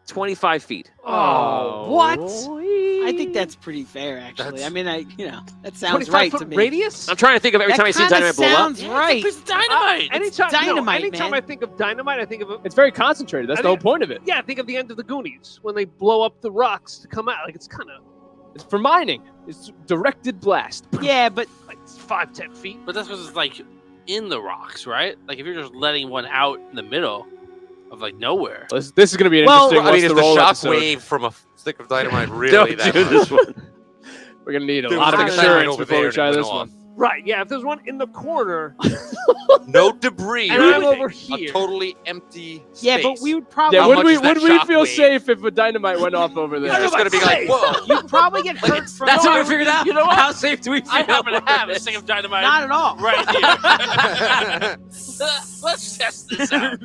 25 feet. Oh, what? boy. I think that's pretty fair, actually. That's- I mean, that sounds 25 right foot to me. radius? I'm trying to think of every That time I see kinda dynamite blow up. sounds right. It's dynamite. Anytime, dynamite, anytime man. I think of dynamite, I think of It's very concentrated. That's I the whole think- point of it. yeah, I think of the end of the Goonies when they blow up the rocks to come out. Like it's kind of It's for mining. It's directed blast. Yeah, but like 5-10 feet. But that's because it's like in the rocks, right? Like if you're just letting one out in the middle of like nowhere. This is going to be an Well, interesting. I mean, what's is the the roll shock episode. wave from a stick of dynamite really Don't that do much? this one. We're going to need a There lot of was a dynamite insurance over before we there try that this went one. off. Right, yeah. If there's one in the corner No debris. and or I'm anything. over A here, totally empty yeah, space. but we would probably Yeah, How would much we is that would we shock feel wave? safe if a dynamite went off over there? I It's know gonna be about like, whoa. you'd probably get hurt from. That's No, what we figured out. You know what? How safe do we feel? I happen to have a about stick this? of dynamite Not at all. right here. Let's test this out.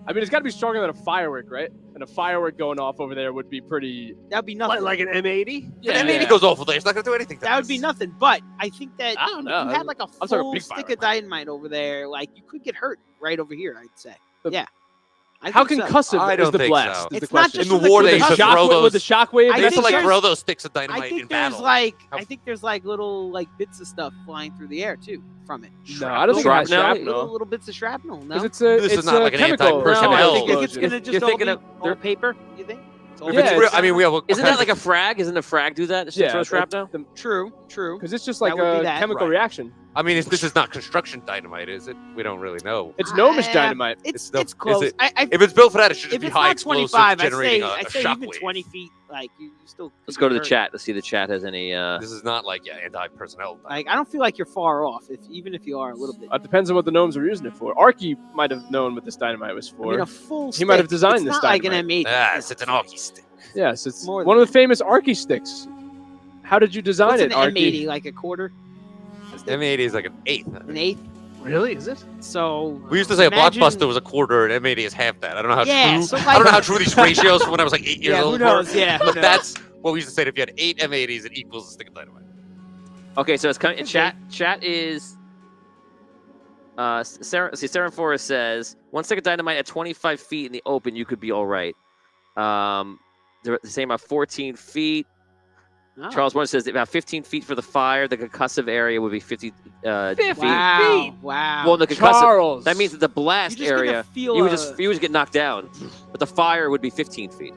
I mean, it's got to be stronger than a firework, right? And a firework going off over there would be pretty. That'd be nothing. like an M80. Yeah, I mean, he goes over there. It's not gonna do anything. To That would us. be nothing. But I think that I don't if know. you had like a I'm talking full big stick firework. of dynamite over there, like you could get hurt right over here. I'd say. The- Yeah. I How think so. concussive I is don't the think blast? so. Is the It's not question. just In the for war the days, With the to concussion. throw shockwave, with the those. shockwave. I They used to think like there's- throw those sticks of I dynamite think in there's battle. like How- I think there's like little like bits of stuff flying through the air too from it. No, I don't think it has Shrapnel? shrapnel. Little bits of shrapnel. No, Because it's This it's is not a like an chemical. anti-personnel no, I chemical think it's explosion. gonna just You're all thinking be of- all paper. You think? It's all If Yeah, it's paper. real, I mean, we have. Isn't that like a frag? Isn't a frag do that? It Yeah, throw shrapnel? True. Because it's just That like would be a that. chemical Right. reaction. I mean, this is not construction dynamite, is it? We don't really know. It's gnomish Ah, dynamite. It's no- it's close. is it- I If it's built for that, it should just if be it's high not explosives 25, I'd generating say a I'd say shock even wave. 20 feet. Like you still. Let's could go to get the hurt. chat. Let's see if the chat has any. This is not like anti-personnel. Like I don't feel like you're far off, even if you are a little bit. It depends on what the gnomes are using it for. Arky might have known what this dynamite was I for. mean, a full. He might have stick, designed it's this not like an dynamite. M80. Yes, it's an Arky stick. Yes, it's More one than of the famous Arky sticks. How did you design What's it, an Arky? M80? Like a quarter, M80 is like an eighth. an eighth. Really? Is it? So We used to say imagine- a blockbuster was a quarter, and M80 is half that. I don't know how Yeah, true. so I don't know like- how true these ratios from when I was like 8 years Yeah, who old knows? were. Yeah, who But knows? that's what we used to say. If you had 8 M80s, it equals a stick of dynamite. Okay, so it's coming. Chat is. Sarah Forrest says one stick of dynamite at 25 feet in the open, you could be all right. They're the same about 14 feet. Oh. Charles Warren says about 15 feet for the fire. The concussive area would be 50 50 feet. Wow, wow. Well, the concussive. Charles. That means that the blast You're just gonna area, feel you would a- just get knocked down, but the fire would be 15 feet.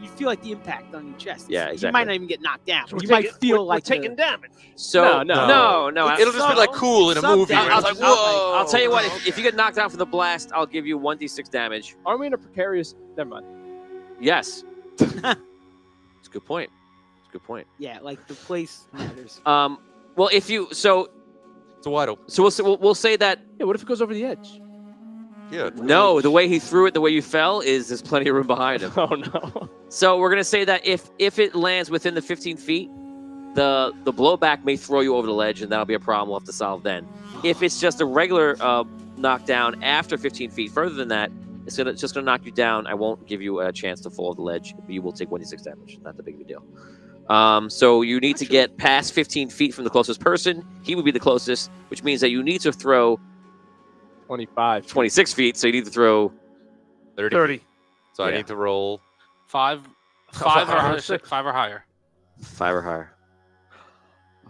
you feel like the impact on your chest. Yeah, You exactly. might not even get knocked down. So but you we're might taking- feel we're like taking damage. So No. no. It's It'll just be like cool in a some movie. Where damage. it's like, whoa. I'll tell you what. If you get knocked down from the blast, I'll give you 1d6 damage. Aren't we in a precarious? Never mind. Yes. It's a good point. It's a good point. Yeah, like the place matters. Well, if you so It's a wide open. we'll say that Yeah. What if it goes over the edge? Yeah. no, the way he threw it, the way you fell, is there's plenty of room behind him. Oh no. So we're gonna say that if it lands within the 15 feet, the blowback may throw you over the ledge, and that'll be a problem we'll have to solve then. If it's just a regular knockdown after 15 feet, further than that, it's just gonna knock you down. I won't give you a chance to fall off the ledge, but you will take 1d6 damage. Not that big of a deal. So you need to get past 15 feet from the closest person. He would be the closest, which means that you need to throw 25. 26 feet. So you need to throw 30. So I Yeah. need to roll. 5 or higher. 5 or higher. 5 or higher.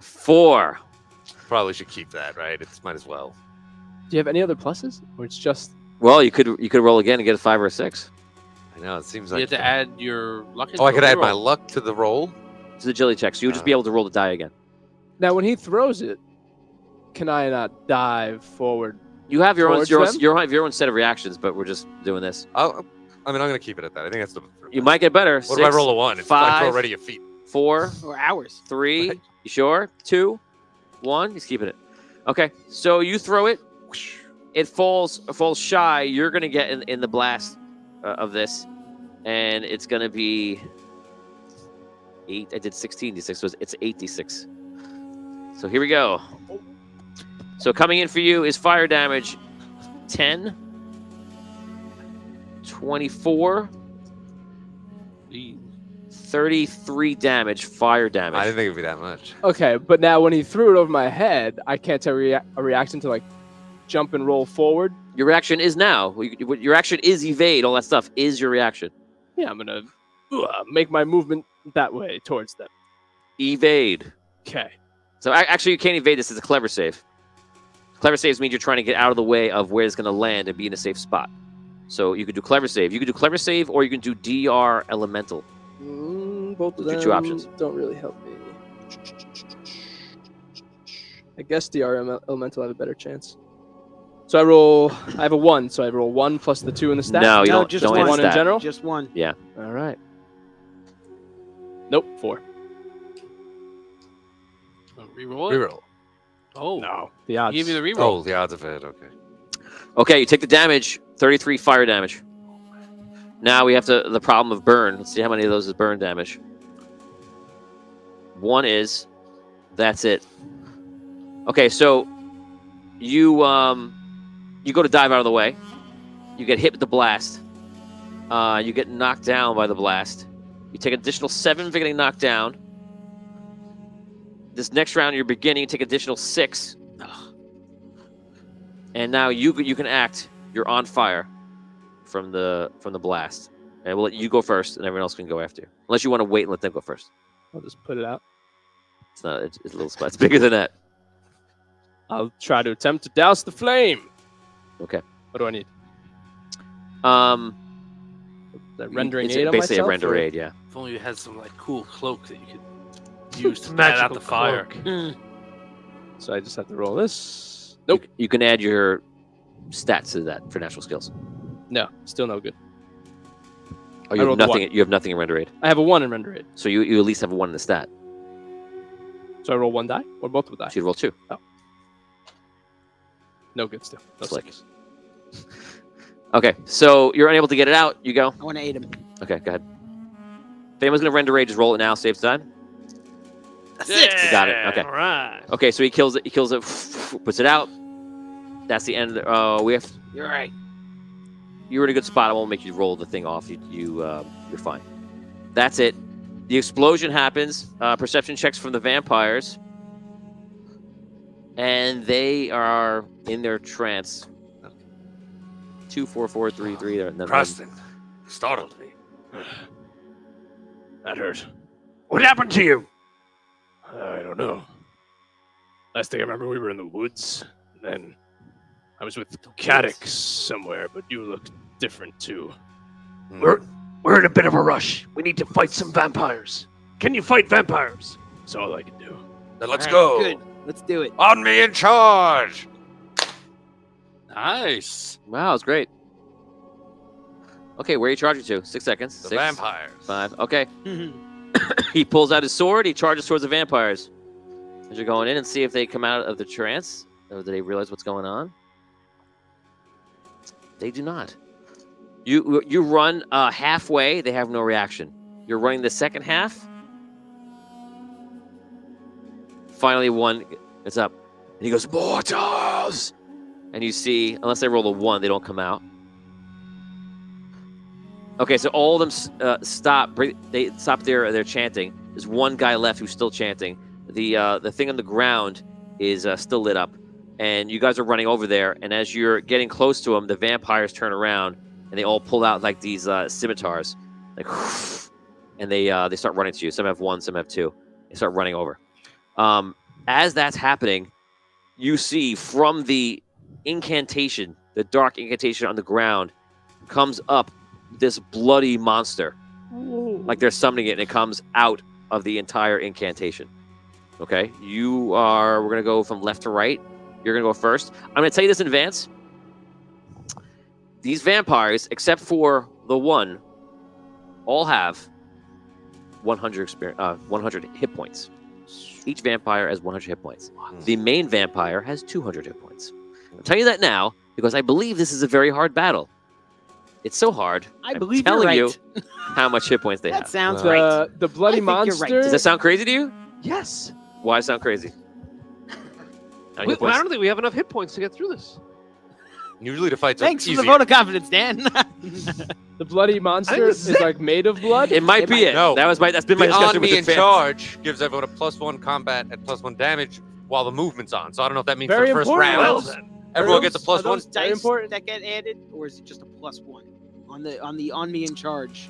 4. Probably should keep that, right? It's might as well. Do you have any other pluses, or it's just Well, you could roll again and get a 5 or a 6. I know it seems You like. have to add your luck. Oh, I could add my roll. luck to the roll. It's the agility check, so you would just be able to roll the die again. Now, when he throws it, can I not dive forward? You have your own Towards them? your own set of reactions, but we're just doing this. I'm gonna keep it at that. I think that's the. You might get better. What if I roll a 1? It's like 5, already a feat. 4, Or hours. 3. Right. You sure? 2, 1. He's keeping it. Okay, so you throw it. It falls shy. You're gonna get in the blast of this, and it's gonna be 8. I did 16d6, so it's 8d6. So here we go. So coming in for you is fire damage 10, 24, 33 damage, fire damage. I didn't think it'd be that much. Okay, but now when he threw it over my head, I can't tell a reaction to like jump and roll forward. Your reaction is now. Your action is evade. All that stuff is your reaction. Yeah, I'm gonna make my movement that way towards them. Evade. Okay. So actually, you can't evade this. It's a clever save. Clever saves means you're trying to get out of the way of where it's going to land and be in a safe spot. So you could do clever save. You could do clever save, or you can do DR elemental. Both of Your them two options. don't really help me. I guess DR elemental have a better chance. So I have a 1, so I roll 1 plus the 2 in the stat. No, you No, don't. just Don't one. add One in stat. general? Just one. All right. Nope, 4. Reroll it? Reroll. Oh. No, the odds. Give me the reroll. Oh, the odds of it. Okay. Okay, you take the damage. 33 fire damage. Now we have the problem of burn. Let's see how many of those is burn damage. 1 is. That's it. Okay, so you go to dive out of the way. You get hit with the blast. You get knocked down by the blast. You take an additional 7 for getting knocked down. This next round, you're beginning, you take additional 6. And now you can act. You're on fire from the blast. And we'll let you go first, and everyone else can go after you. Unless you want to wait and let them go first. I'll just put it out. It's not. It's a little spot. It's bigger than that. I'll try to attempt to douse the flame. Okay. What do I need? That rendering it's aid on basically myself? a render or- aid. Yeah. If only you had some like cool cloak that you could use to put Magical out the fire. cloak. So I just have to roll this. Nope. You can add your stats to that for natural skills. No, still no good. Oh, I you have rolled nothing. 1. You have nothing in render aid. I have a 1 in render aid. So you at least have a 1 in the stat. So I roll 1 die? Or both will die? So you roll 2. No good still. No Slick. six. Okay. So you're unable to get it out. You go. I want to aid him. Okay. Go ahead. If anyone's gonna render aid, just roll it now. Save time. A 6. You got it. Okay. All right. Okay. So he kills it. He kills it. Puts it out. That's the end. We have. You're right. You're in a good spot. I won't make you roll the thing off. You're fine. That's it. The explosion happens. Perception checks from the vampires, and they are in their trance. 2, 4, 4, 3, 3. Preston startled me. That hurt. What happened to you? I don't know. Last thing I remember, we were in the woods. And then I was with Cadix somewhere, but you look different too. We're in a bit of a rush. We need to fight some vampires. Can you fight vampires? That's all I can do. Then let's All right, go. Good. Let's do it. On me in charge. Nice. Wow, it's great. Okay, where are you charging to? 6 seconds. The 6, vampires. 5. Okay. He pulls out his sword. He charges towards the vampires. As you're going in and see if they come out of the trance, or do they realize what's going on? They do not. You run halfway. They have no reaction. You're running the second half. Finally, one gets up, and he goes, "Mortals!" And you see, unless they roll a 1, they don't come out. Okay, so all of them stop. They stop their chanting. There's one guy left who's still chanting. The thing on the ground is still lit up, and you guys are running over there. And as you're getting close to them, the vampires turn around and they all pull out like these scimitars, like, and they start running to you. Some have 1, some have 2. They start running over. As that's happening, you see from the incantation the dark incantation on the ground, comes up this bloody monster. Like they're summoning it, and it comes out of the entire incantation. Okay? We're going to go from left to right. You're going to go first. I'm going to tell you this in advance. These vampires, except for the one, all have 100 hit points. Each vampire has 100 hit points. The main vampire has 200 hit points. I'm telling you that now because I believe this is a very hard battle. It's so hard. I I'm believe telling you're right. you how much hit points they That have. sounds right. The bloody I think you're right. monster. Does that sound crazy to you? Yes. Why does it sound crazy? How many hit I points? don't think we have enough hit points to get through this. Usually the fights Thanks are for the easier. vote of confidence, Dan. The bloody monster this is is it. like made of blood. It might be it. No. That's been my The discussion on with me the in fans. charge gives everyone a +1 combat and +1 damage while the movement's on. So I don't know if that means Very for the first important. round, Well then. everyone gets a Are +1. those Very dice important. that get added, or is it just a +1 on the on me in charge?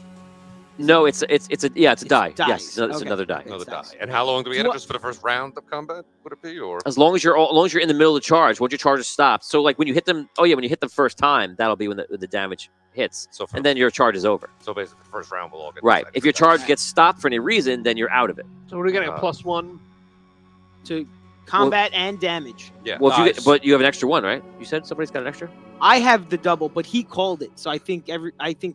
No, it's a die. dice. Yes, it's Okay. another die. Another die. Sucks. And how long do we get So it? Just for the first round of combat? Would it be or? As long as you're in the middle of the charge, once your charge is stopped. So like when you hit them, when you hit them first time, that'll be when the damage hits, So and then your charge is over. so basically the first round will all get Right. this If your extra charge dice. gets stopped for any reason, then you're out of it. So we're getting a Uh, +1. To combat and damage. Yeah. Well, dice. but you have an extra one, right? You said somebody's got an extra. I have the double, but he called it, so I think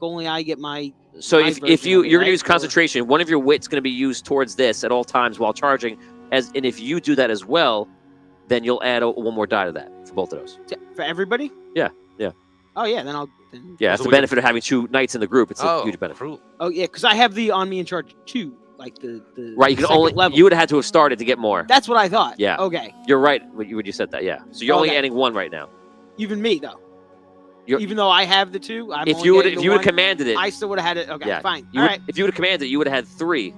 only I get my. So My if version you're of it, going to right? use concentration, one of your wit's going to be used towards this at all times while charging. And if you do that as well, then you'll add one more die to that for both of those. For everybody? Yeah. Oh yeah, then I'll. Then, Yeah, that's So the we can- benefit of having two knights in the group. It's a Oh, huge benefit. cruel. oh yeah, because I have the on me in charge too, like the Right, you can second only level. you would have had to have started to get more. That's what I thought. Yeah. Okay. You're right when you said that. Yeah, so you're only Okay. adding one right now. Even me though. You're- Even though I have the two, I'm If only you would getting if the you would one, commanded it, I still would have had it. Okay, Yeah, fine. you All would, right. if you would have commanded it, you would have had 3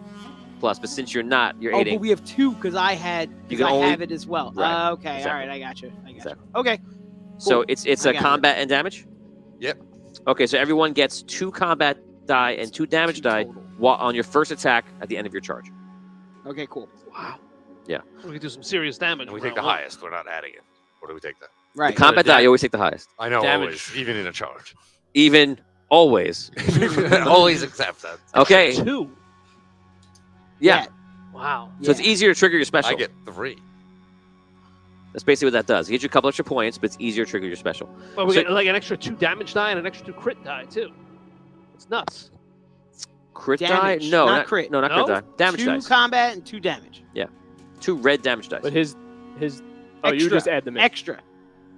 plus. But since you're not, you're Oh, aiding. but we have 2 because I had. You Because can I only- have it as well. Right, Okay. exactly. All right. I got you. Exactly. Okay. So cool. it's I a got it. combat and damage. Yep. Okay, so everyone gets 2 combat die and 2 damage 2 die total. on your first attack at the end of your charge. Okay. Cool. We could do some serious damage. And we take the round one. highest. We're not adding it. Or do we take that? Right. The combat die, you always take the highest. I know Damage. always, even in a charge. Even always. always accept that. Okay. 2. Yeah. Wow. So it's easier to trigger your special. I get 3. That's basically what that does. It gives you a couple extra points, but it's easier to trigger your special. Well, we So- get like an extra 2 damage die and an extra 2 crit die too. It's nuts. Crit Damage, die? No, not crit. No, not No? crit die. Damage 2 dice. combat and 2 damage. 2 red damage dice. But his. Oh, you Extra. just add them in. Extra.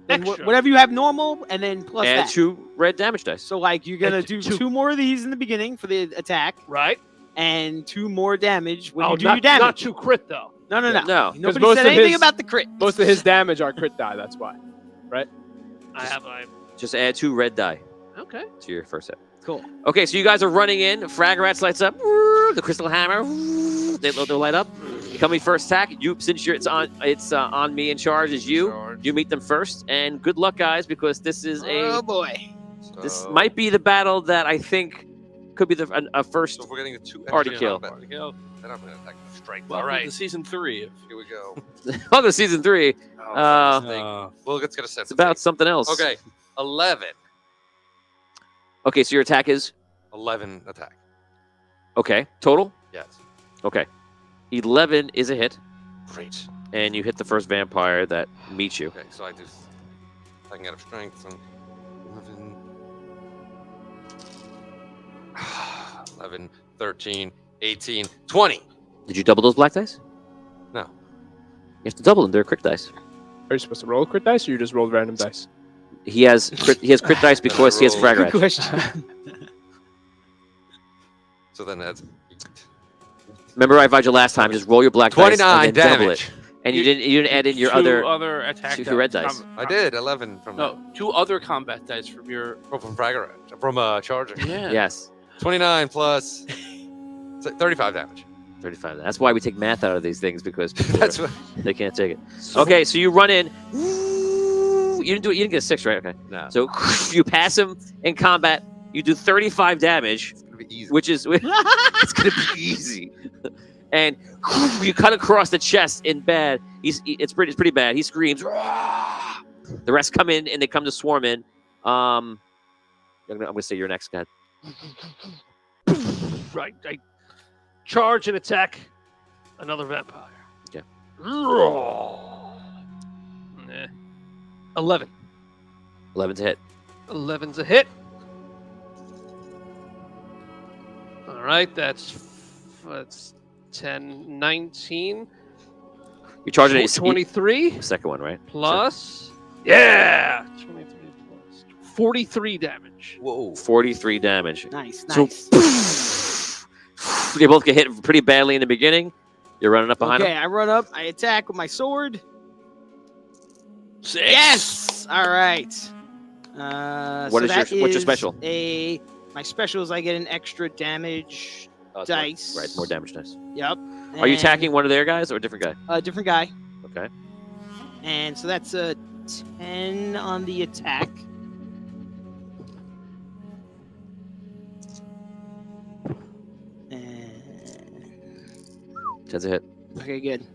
Then Extra. whatever you have normal, and then plus and that. 2 red damage dice. So like you're gonna And do two- 2 more of these in the beginning for the attack, Right? and 2 more damage when Oh, you do not, your damage. not 2 crit though. No. No. Nobody most said of anything his- about the crit. Most of his damage are crit die. That's why. I Just add 2 red die okay. to your first hit. Cool. Okay, so you guys are running in. Frag Rats lights up. The crystal hammer. They light up. You come in first attack. Since it's on me in charge as you. You meet them first, and good luck, guys, because this is Oh boy. this might be the battle that I think could be a first. So if we're getting a 2 Party extra kill. combat, then I'm going to attack with strength. Welcome All right. to season 3. Here we go. Welcome to season 3. Well, let's get a sense. It's about something else. Okay. 11. Okay, so your attack is 11 attack. okay. Total. Yes. Okay. 11 is a hit, Great. and you hit the first vampire that meets you. Okay, so I do second out of strength. So 11, 11, 13, 18, 20. Did you double those black dice? No. You have to double them. They're crit dice. Are you supposed to roll crit dice, or you just rolled random dice? He has crit dice because he has roll- frag Good rats. question. So then that's Remember I advised you last time, just roll your black dice 29 and then double damage. it. And you didn't add in your 2 other attack two dice. red dice. I did 11 from No, 2 other combat dice from your. from Fragger, from Charger. Yeah. Yes. 29 plus 35 damage. 35. That's why we take math out of these things, because people That's are- what. they can't take it. Okay, so you run in. You didn't get a 6, right? Okay. No, So you pass him in combat. You do 35 damage, it's gonna be easy. which is it's gonna be easy. And you cut across the chest in bad. It's pretty bad. He screams. The rest come in and they come to swarm in, I'm gonna say you're next, guy. Right. I charge and attack another vampire. Okay. Nah. 11. 11's a hit. 11's a hit. All right, that's 10, 19. You're charging it. 23 The second one, right? plus. Yeah! 23 plus 43 damage. Whoa. 43 damage. Nice, So- nice. They both get hit pretty badly in the beginning. You're running up behind Okay, them. I run up. I attack with my sword. 6. Yes! All right. What is that what's your special? My special is I get an extra damage Oh, it's dice. Right, more damage dice. Yep. Are you And attacking one of their guys or a different guy? a different guy? Okay. And so that's a 10 on the attack. And 10's a hit. okay, good.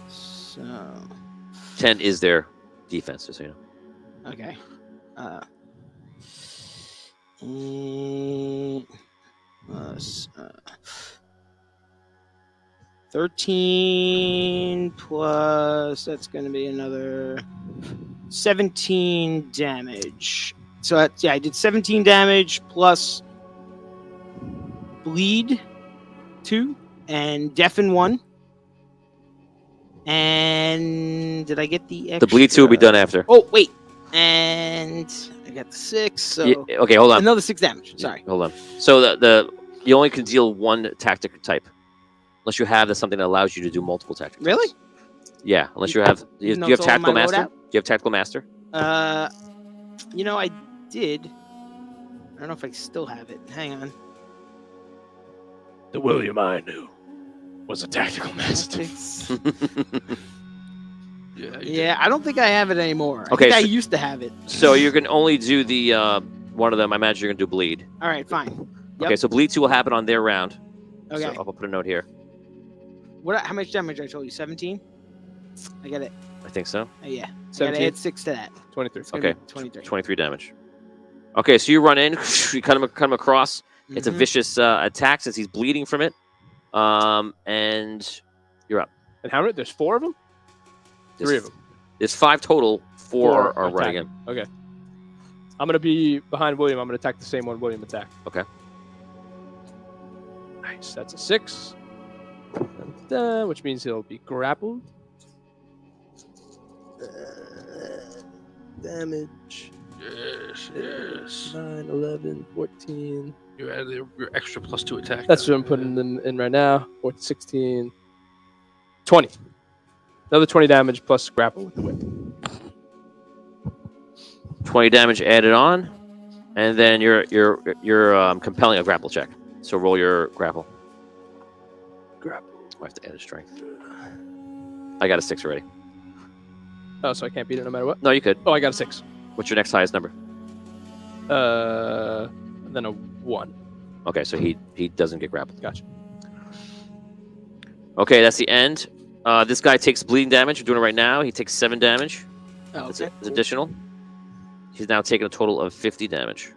So 10 is their defense, just so you know. okay. And plus 13 plus that's going to be another 17 damage. So that's, yeah, I did 17 damage plus bleed 2 and deafen 1. And did I get the extra? The bleed 2 will be done after. Oh, wait. And I got the 6, so Yeah, okay, hold on. another 6 damage. Sorry. Hold on. So you only can deal one tactic type, unless you have something that allows you to do multiple tactics. Really? Yeah, unless you have. Do you Even though have it's all in tactical my master? loadout? Do you have tactical master? I did. I don't know if I still have it. Hang on. The William I knew was a tactical master. Tactics. Yeah. Yeah, I don't think I have it anymore. Okay, I so- used to have it. So you can only do the one of them. I imagine you're gonna do bleed. All right, fine. Yep. Okay, so bleed 2 will happen on their round. Okay. So I'll put a note here. What? How much damage I told you? 17. I got it. I think so. Yeah. I gotta 17, add 6 to that. 23. It's gonna Okay. be 23. 23 damage. Okay, so you run in, you cut him across. It's a Mhm. vicious attack since he's bleeding from it. And you're up. And how many? There's 4 of them? There's 3 of them. There's 5 total. 4 4 are running in. attacking. Okay. I'm going to be behind William. I'm going to attack the same one William attacked. Okay. Nice. That's a 6. Which means he'll be grappled. Damage. Yes. 9, 11, 14. You add your extra +2 attack. That's what I'm putting them in right now. 14, 16, 20. Another 20 damage plus grapple with the whip. 20 damage added on, and then you're compelling a grapple check. So roll your grapple. Grapple. I have to add a strength. I got a 6 already. Oh, so I can't beat it no matter what? No, you could. Oh, I got a 6. What's your next highest number? Then a 1. Okay, so he doesn't get grappled. Gotcha. Okay, that's the end. This guy takes bleeding damage. We're doing it right now. He takes 7 damage. Oh, It's okay. additional. He's now taking a total of 50 damage.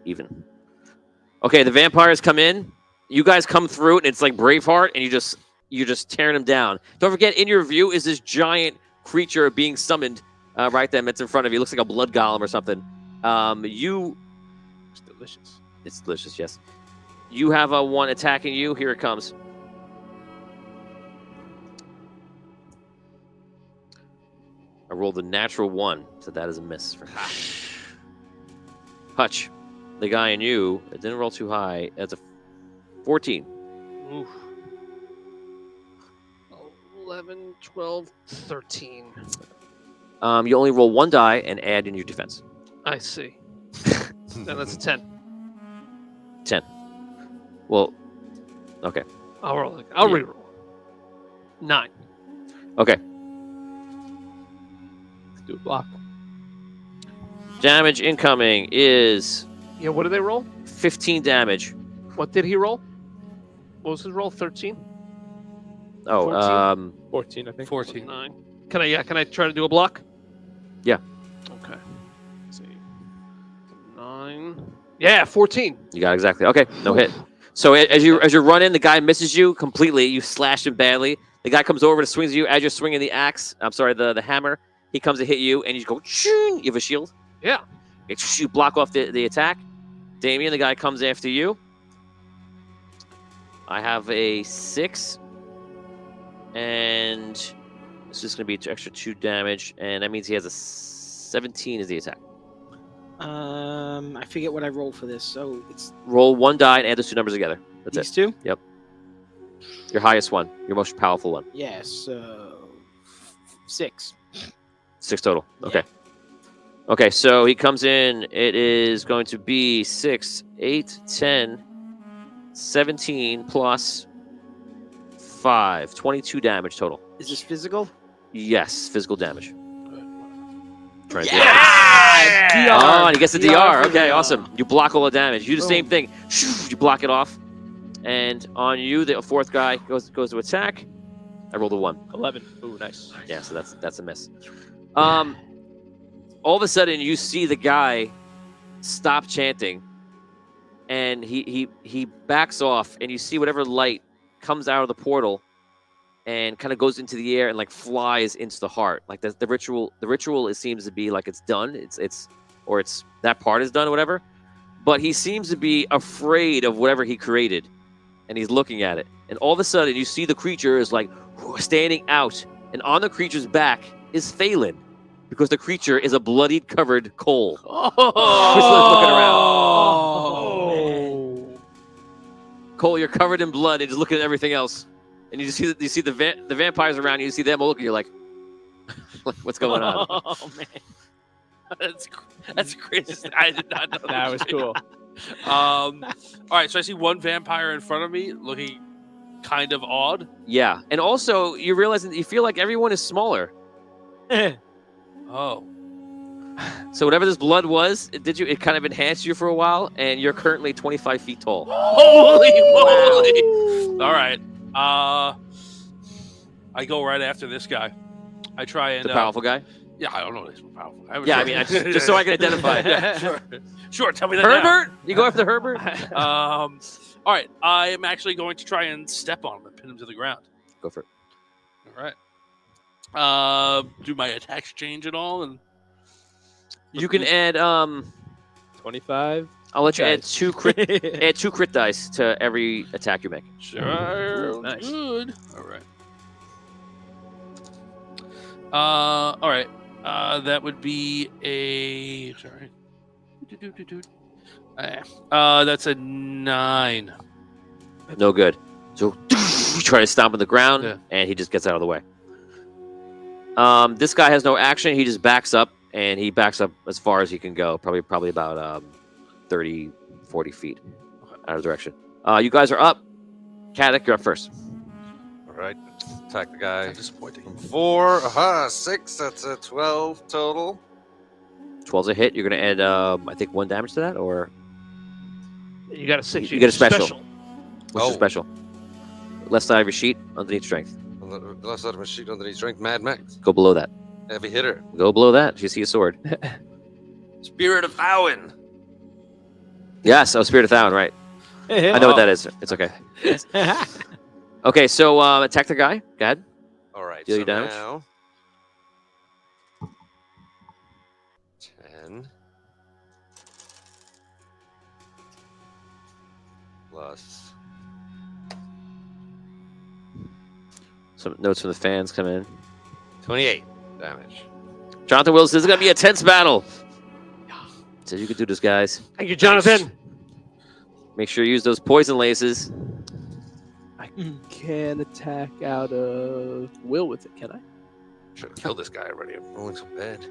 Even. Okay, the vampires come in. You guys come through, and it's like Braveheart, and you're just tearing him down. Don't forget, in your view is this giant creature being summoned right there. It's in front of you. Looks like a blood golem or something. It's delicious. It's delicious, yes. You have a 1 attacking you. Here it comes. I rolled a natural 1, so that is a miss for Hutch. Hutch, the guy in you, it didn't roll too high. That's a 14. Oof. 11, 12, 13. You only roll 1 die and add in your defense. I see. Then that's a 10. 10. Well, okay. I'll roll it. I'll Yeah. reroll. 9. Okay. Do a block. Damage incoming is Yeah, what did they roll? 15 damage. What did he roll? What was his roll? 13? Oh, 14? 14, I think. 14. 9. Can I try to do a block? Yeah. Okay. 9. Yeah, 14. You got it exactly. Okay, no hit. So as you run in, the guy misses you completely. You slash him badly. The guy comes over to swings you as you're swinging the axe. I'm sorry, the hammer. He comes to hit you, and you go. You have a shield. Yeah. You block off the attack. Damien, the guy comes after you. I have a 6, and this is going to be extra 2 damage, and that means he has a 17 as the attack. I forget what I rolled for this, so it's Roll 1 die and add those 2 numbers together. That's these it. two. Yep. Your highest one, your most powerful one. Yeah, so 6. 6 total. Yeah. Okay. Okay, so he comes in. It is going to be 6, 8, 10, 17 plus 5. 22 damage total. Is this physical? Yes, physical damage. Try to Yeah! Oh, and he gets the DR. for Okay, the, awesome. You block all the damage. You do the same Boom. thing. You block it off. And on you, the 4th guy goes to attack. I rolled a 1. 11. Ooh, nice. Yeah, so that's a miss. All of a sudden, you see the guy stop chanting, and he backs off, and you see whatever light comes out of the portal, and kind of goes into the air and like flies into the heart. Like the ritual, it seems to be like it's done. It's that part is done or whatever. But he seems to be afraid of whatever he created, and he's looking at it. And all of a sudden, you see the creature is like standing out, and on the creature's back is Phelan, because the creature is a bloodied, covered Cole. Whistler's looking around. Oh. Cole, you're covered in blood and just looking at everything else. And you see the vampires around you. You see them all looking. You're like, what's going on? Oh man, That's crazy. I did not know That was cool. All right, so I see one vampire in front of me looking kind of odd. Yeah, and also you realize that you feel like everyone is smaller. Oh. So whatever this blood was, it kind of enhanced you for a while, and you're currently 25 feet tall. Holy moly! All right. I go right after this guy. I try and The powerful guy. Yeah, I don't know. He's powerful. Yeah, I mean, just so I can identify. Yeah, sure. Tell me that. Herbert, you go after Herbert. All right. I am actually going to try and step on him and pin him to the ground. Go for it. All right. Do my attacks change at all? And You can add 25. I'll let you add Dice. 2 crit dice to every attack you make. Sure. Nice. Good. All right. All right. That would be a. Sorry. That's a 9. No good. So you try to stomp on the ground, Yeah. and he just gets out of the way. This guy has no action. He just backs up, and he backs up as far as he can go. Probably about 30, 40 feet out of direction. You guys are up. Kadek, you're up first. All right, attack the guy. That's disappointing. 4, 6. That's a 12 total. 12's a hit. You're going to add, I think, 1 damage to that, or You got a 6. You get a special. What's Oh. your special? Left side of your sheet, underneath strength. On the left side of my sheet underneath strength, Mad Max. Go below that. Heavy hitter. Go below that. You see a sword. Spirit of Owen. Yes, Spirit of Thoun, right. I know what that is. It's okay. Okay, so attack the guy. Go ahead. All right. Deal so your damage. Now, 10 plus. Some notes from the fans come in. 28 damage. Jonathan Wilson, this is going to be a tense battle. Says you can do this, guys. Thank you, Jonathan. Make sure you use those poison laces. I can attack out of will with it, can I? Should have killed this guy already. I'm rolling so bad.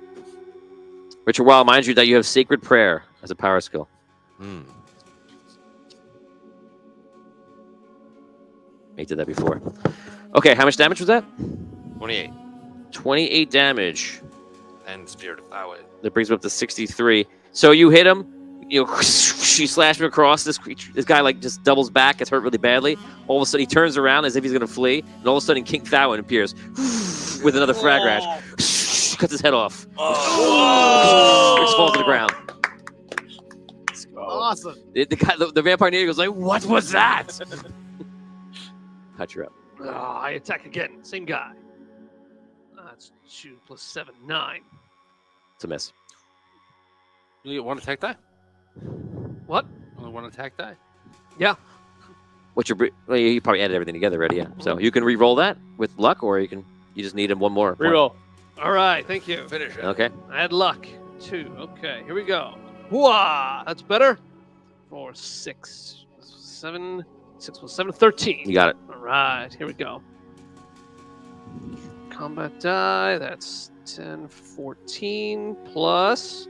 Richard Wild reminds you that you have Sacred Prayer as a power skill. He did that before. Okay, how much damage was that? 28. 28 damage. And Spirit of Owen. That brings him up to 63. So you hit him. You know, she slashed him across. This creature, this guy, like just doubles back, gets hurt really badly. All of a sudden, he turns around as if he's gonna flee, and all of a sudden, King Thoun appears with another frag rash. Cuts his head off. Just falls to the ground. awesome. The vampire near you goes like, "What was that?" Hutch, you're up. I attack again. Same guy. That's 2 + 7, 9. It's a miss. You get one attack die. What? Only one attack die. What's your? Well, you probably added everything together already. Yeah. So you can re-roll that with luck, or you just need him one more. Reroll. All right, thank you. Finish it. Okay. I had luck. 2. Okay, here we go. Whoa, that's better. 4, 6, 7. 6 + 7, 13. You got it. All right, here we go. Combat die, that's 10, 14 plus.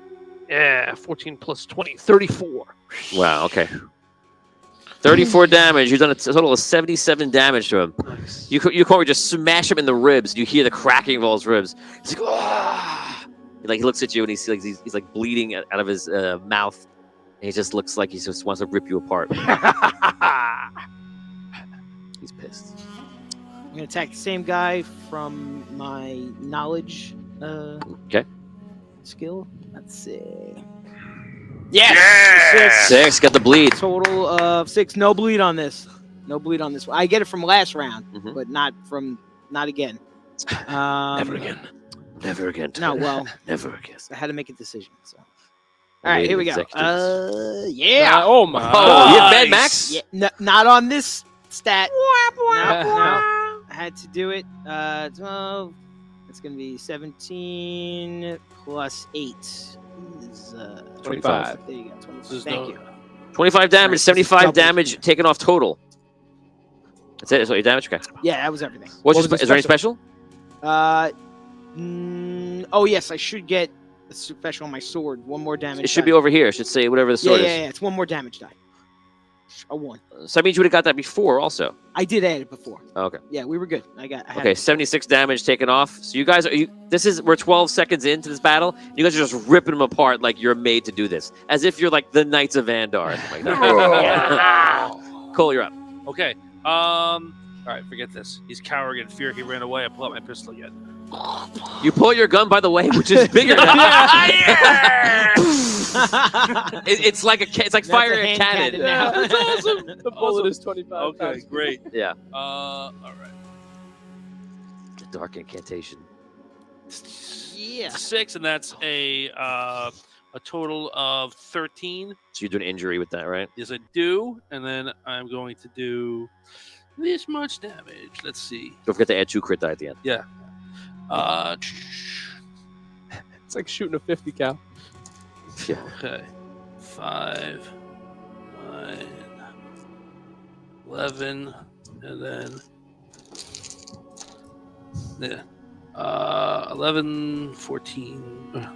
Yeah, 14 plus 20, 34. Wow. Okay. 34 damage. You've done a total of 77 damage to him. Nice. You Corey, just smash him in the ribs. You hear the cracking of all his ribs. He's like, "Ah!" Like he looks at you and he's like bleeding out of his mouth. And he just looks like he just wants to rip you apart. He's pissed. I'm gonna attack the same guy from my knowledge Okay. skill. Let's see. Yes! 6. Got the bleed. Total of 6. No bleed on this. No bleed on this one. I get it from last round, Mhm. but not again. Never again. Never again. No, well, Never again. I had to make a decision. So, all right, Made here we go. executive Yeah. Oh my. Oh, you have Nice. Mad Max? Yeah, not on this stat. No, No. no. I had to do it. 12. It's gonna be 17 plus 8 is 25. There you go. 25. There's Thank no- you. 25 damage, Nice. 75 Double. damage taken off total. That's it? That's what your damage? Okay. Yeah, that was everything. What's What your was the is there any special? Oh yes, I should get a special on my sword. One more damage. It should die. be over here. It should say whatever the Yeah, sword yeah, is. yeah. It's one more damage die. A 1. So that means you would have got that before also. I did add it before. Oh, okay. Yeah, we were good. I had Okay, it. 76 damage taken off. So you guys we're 12 seconds into this battle. You guys are just ripping them apart like you're made to do this. As if you're like the Knights of Andar. or something like that. Cole, you're up. Okay. All right. Forget this. He's cowering in fear. He ran away. I pull out my pistol again. You pull your gun, by the way, which is bigger now. It's like That's firing a hand cannon. now. That's awesome. The bullet is 25. Okay. times. Great. Yeah. All right. Dark incantation. Yeah. 6, and that's a total of 13. So you do an injury with that, right? Yes, I do. And then I'm going to do this much damage. Let's see. Don't forget to add 2 crit die at the end. It's like shooting a 50 cal. Yeah. Okay. 5, 9, 11, and then 11, 14.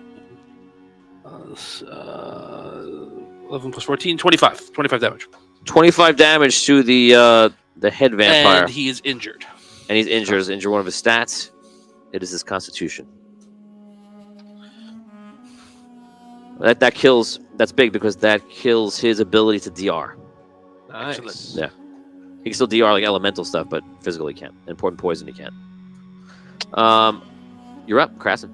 11 plus 14, 25. 25 damage. 25 damage to the head vampire. And he is injured. And he's injured. Injured one of his stats. It is his constitution. That kills. That's big because that kills his ability to DR. Nice. Yeah. He can still DR like elemental stuff, but physically can't. Important poison he can't. You're up, Krasen.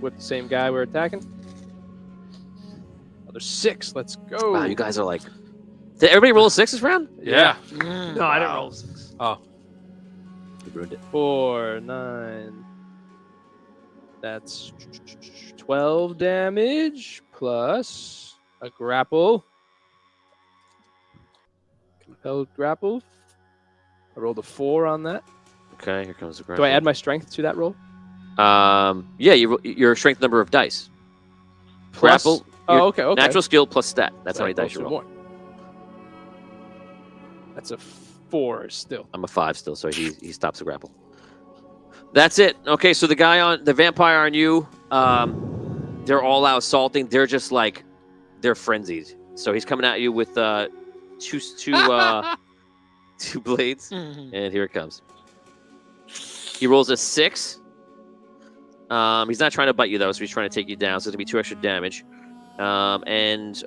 With the same guy we're attacking. Another 6. Let's go. Wow, you guys are like. Did everybody roll a 6 this round? Yeah. No, I didn't roll 6. You ruined it. 4, 9. That's 12 damage plus a grapple. Compelled grapple. I rolled a 4 on that. Okay, here comes the Do I add my strength to that roll? Yeah, your strength number of dice. Plus- Grapple. Oh, okay, okay. Natural skill plus stat. That's So how many I dice you some roll. more. That's a 4 still. I'm a 5 still, so he stops the grapple. That's it. Okay, so the vampire on you, they're all out assaulting. They're just like, they're frenzied. So he's coming at you with two blades, and here it comes. He rolls a 6. He's not trying to bite you though, so he's trying to take you down. So it's gonna be 2 extra damage. It's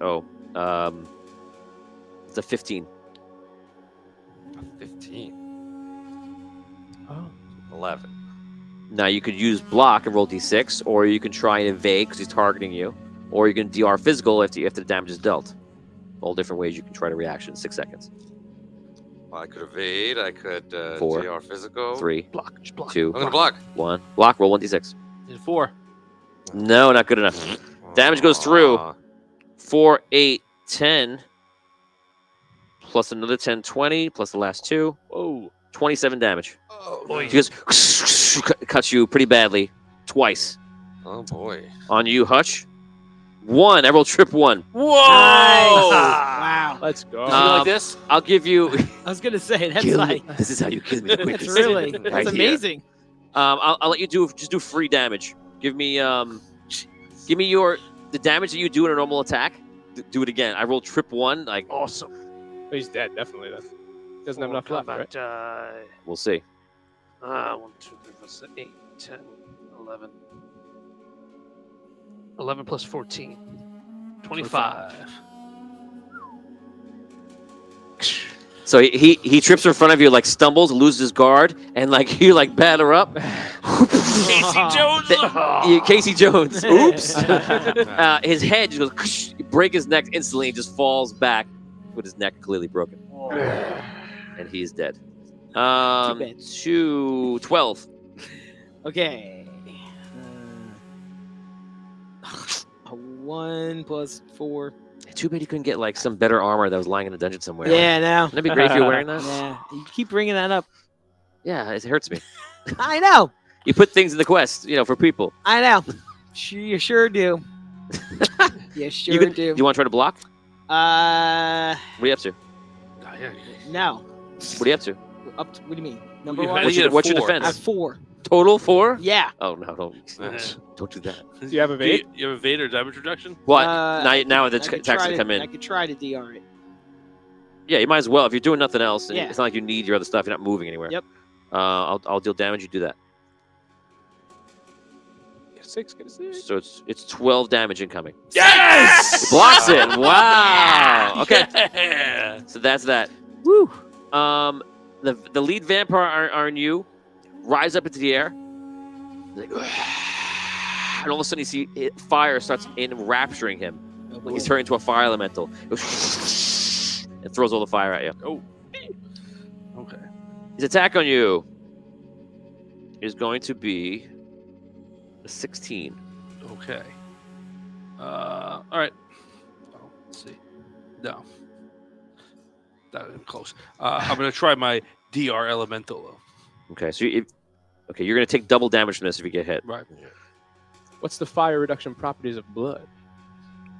a 15. 15. Oh. 11. Now you could use block and roll d6, or you can try and evade because he's targeting you, or you can DR physical after the damage is dealt. All different ways you can try to reaction in 6 seconds. Well, I could evade. I could 4, TR physical. 3, Block. Just block. 2, I'm gonna block. 1. Block. Roll 1d6. Did 4. No, not good enough. Damage goes through. Aw. 4, 8, 10. Plus another 10, 20. Plus the last 2. Whoa. 27 damage. Oh, He just cuts you pretty badly. Twice. oh boy. On you, Hutch. 1. I rolled trip 1. Whoa! Wow. Let's go. Does he like this? I'll give you... I was gonna say that's Kill like me. This is how you kill me the that's quickest. really Right that's here. amazing. I'll let you just do free damage. Give me the damage that you do in a normal attack. Do it again. I rolled trip 1. Like Awesome. He's dead, definitely. Then. Doesn't have enough left, right? Die. we'll see. 1, 2, 3, 4, 6, 8, 10, 11. 11 plus 14. 25. So he trips in front of you, like stumbles, loses his guard, and like you like batter up. Casey Jones. Casey Jones. Oops. His head just goes, break his neck instantly, and just falls back with his neck clearly broken, and he is dead. bad. 12. Okay. 1 plus 4. Too bad you couldn't get like some better armor that was lying in the dungeon somewhere. Yeah, no. Wouldn't it be great if you were wearing that? Yeah, you keep bringing that up. Yeah, it hurts me. I know. You put things in the quest, for people. I know. You sure do. You sure Do do. you want to try to block? Uh, What are you up to? no. What are you up to? Up to, what do you mean? Number You 1? had- What's you your, get what's your 4. I have defense? 4. Total 4? Yeah. Oh no! Yeah. Don't do that. Do you have a Do you, vape? you have evade or damage reduction? What? I now the could attacks try can to- come in. I could try to DR it. Yeah, you might as well if you're doing nothing else. And Yeah. It's not like you need your other stuff. You're not moving anywhere. Yep. I'll deal damage. You do that. Get a 6. Get a 6. So it's 12 damage incoming. Yes! It blocks it. Wow. Okay. Yeah. So that's that. Woo. The lead vampire on you rise up into the air. Like, and all of a sudden you see fire starts enrapturing him. Like he's turned into a fire elemental. And throws all the fire at you. Oh. Okay. His attack on you is going to be a 16. Okay. All right. Oh, let's see. No. That was close. I'm gonna try my DR elemental though. Okay, so you're going to take double damage from this if you get hit. Right. What's the fire reduction properties of blood?